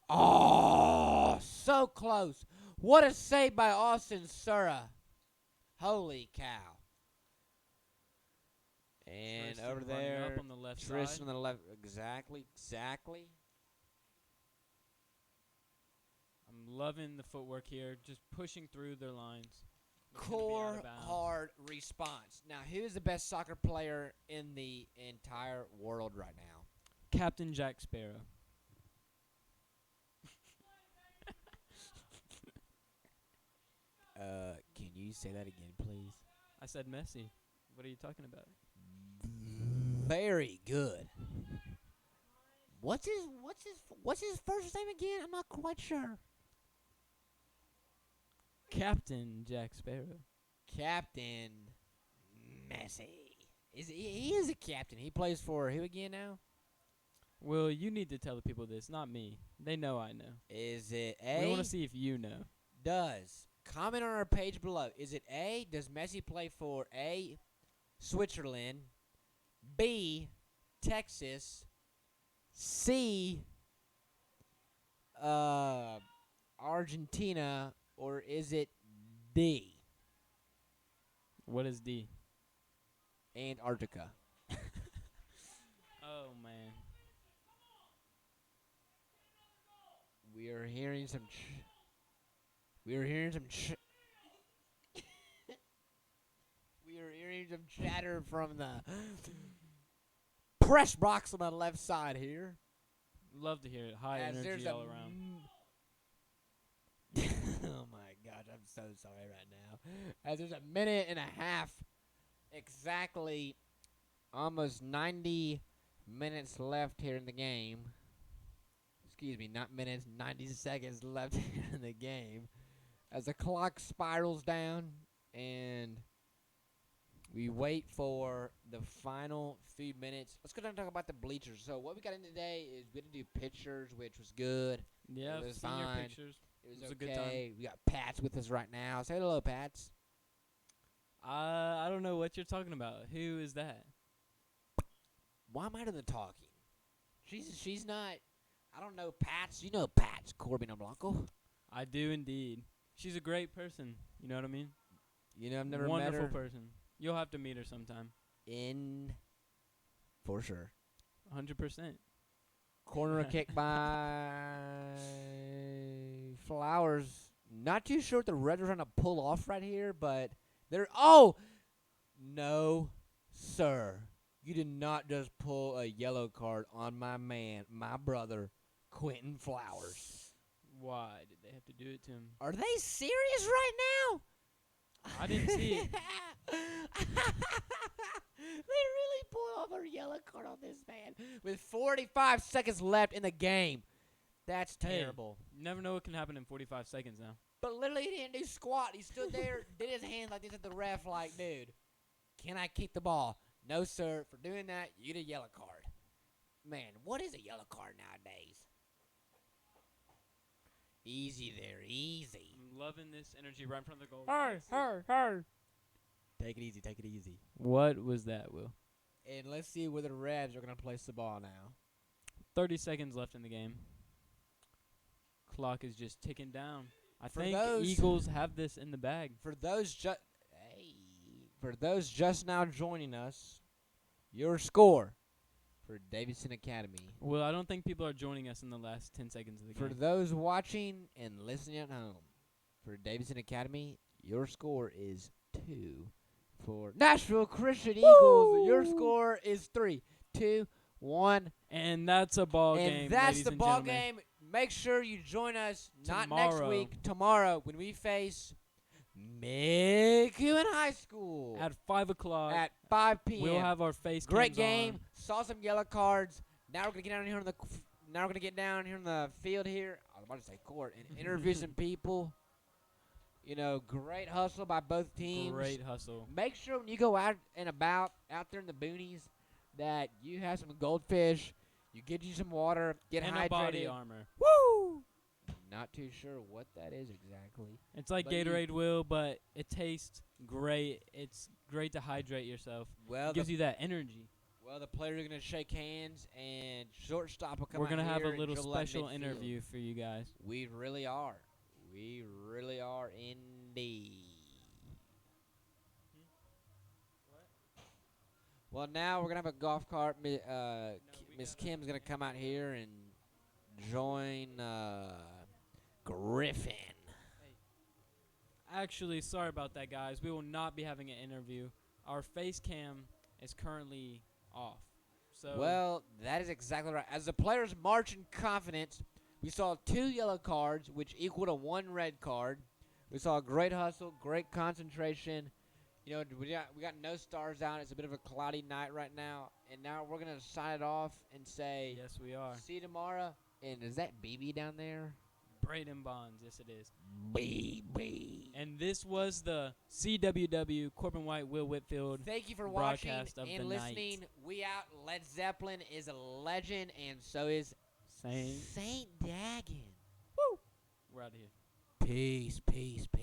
oh, so close. What a save by Austin Sura. Holy cow. And Tristan over running there, up on the left Tristan side. on the left. Exactly. I'm loving the footwork here, just pushing through their lines. It's gonna be out Core of bounds. hard response. Now, who is the best soccer player in the entire world right now? Captain Jack Sparrow. Can you say that again, please? I said Messi. What are you talking about? Very good. What's his first name again? I'm not quite sure. Captain Jack Sparrow. Captain Messi. He is a captain. He plays for who again now? Will, you need to tell the people this, not me. They know I know. Is it We A? want to see if you know. Does. Comment on our page below. Is it A? Does Messi play for A, Switzerland, B, Texas, C, Argentina, or is it D, What is D? Antarctica? Oh, man. We are hearing some we are hearing some chatter from the press box on the left side here. Love to hear it. High As there's energy all around. Oh my gosh, I'm so sorry right now. As there's a minute and a half, exactly almost 90 minutes left here in the game. Excuse me, not minutes, 90 seconds left here in the game. As the clock spirals down and we wait for the final few minutes. Let's go down and talk about the bleachers. So what we got in today is we had to do pictures, which was good. Yeah, It was seen your fine. pictures. It was It was a okay. good time. We got Pats with us right now. Say hello, Pats. I don't know what you're talking about. Who is that? Why am I doing the talking? She's not. I don't know Pats. You know Pats, Corbin Blanco. I do indeed. She's a great person. You know what I mean? You know I've never Wonderful met her. person. You'll have to meet her sometime. For sure. 100%. Corner kick by Flowers. Not too sure what the Reds are trying to pull off right here, but they're. Oh! No, sir. You did not just pull a yellow card on my man, my brother, Quentin Flowers. Why did they have to do it to him? Are they serious right now? I didn't see it. They really pulled off a yellow card on this man with 45 seconds left in the game. That's Hey. terrible. You never know what can happen in 45 seconds now. But literally, he didn't do squat. He stood there, did his hands like this at the ref, like, dude, can I keep the ball? No, sir. For doing that, you get a yellow card. Man, what is a yellow card nowadays? Easy there, easy. I'm loving this energy right in front of the goal. Hey. Take it easy, take it easy. What was that, Will? And let's see where the Reds are going to place the ball now. 30 seconds left in the game. Clock is just ticking down. I For think those- Eagles have this in the bag. For those just now joining us, your score for Davidson Academy. Well, I don't think people are joining us in the last 10 seconds of the For game. those watching and listening at home, for Davidson Academy, your score is 2. For Nashville Christian Eagles, your score is 3, 2, 1. And that's a ball game, And that's ladies the and ball gentlemen. game. Make sure you join us not next Tomorrow. week, tomorrow, when we face McEwen High School At 5 o'clock, at 5 p.m. we'll have our face Great cams game. on. Saw some yellow cards. Now we're gonna get down here on the field here. I was about to say court and interview some people. You know, great hustle by both teams. Great hustle. Make sure when you go out and about out there in the boonies that you have some goldfish. You get you some water. Get And hydrated. a body armor. Woo! Not too sure what that is exactly. It's like But you- Gatorade, Will, but it tastes great. It's great to hydrate yourself. Well, It gives you that energy. the players are gonna shake hands and shortstop will come We're out going to have here a and little dribble out special midfield. interview for you guys. We really are. We really are indeed. Well, now we're gonna have a golf cart. Miss Kim's gonna come out here and join Griffin. Actually, sorry about that, guys. We will not be having an interview. Our face cam is currently off. So Well, that is exactly right. As the players march in confidence, we saw 2 yellow cards, which equaled a 1 red card. We saw a great hustle, great concentration. You know, we got no stars out. It's a bit of a cloudy night right now, and now we're gonna sign it off and say, yes, we are. see you tomorrow. And is that BB down there? Braden Bonds, yes, it is. BB. And this was the CWW Corbin White, Will Whitfield. Thank you for watching broadcast of and the listening. night. We out. Led Zeppelin is a legend, and so is Saying Saint Dagon. we're out of here. Peace, peace, peace.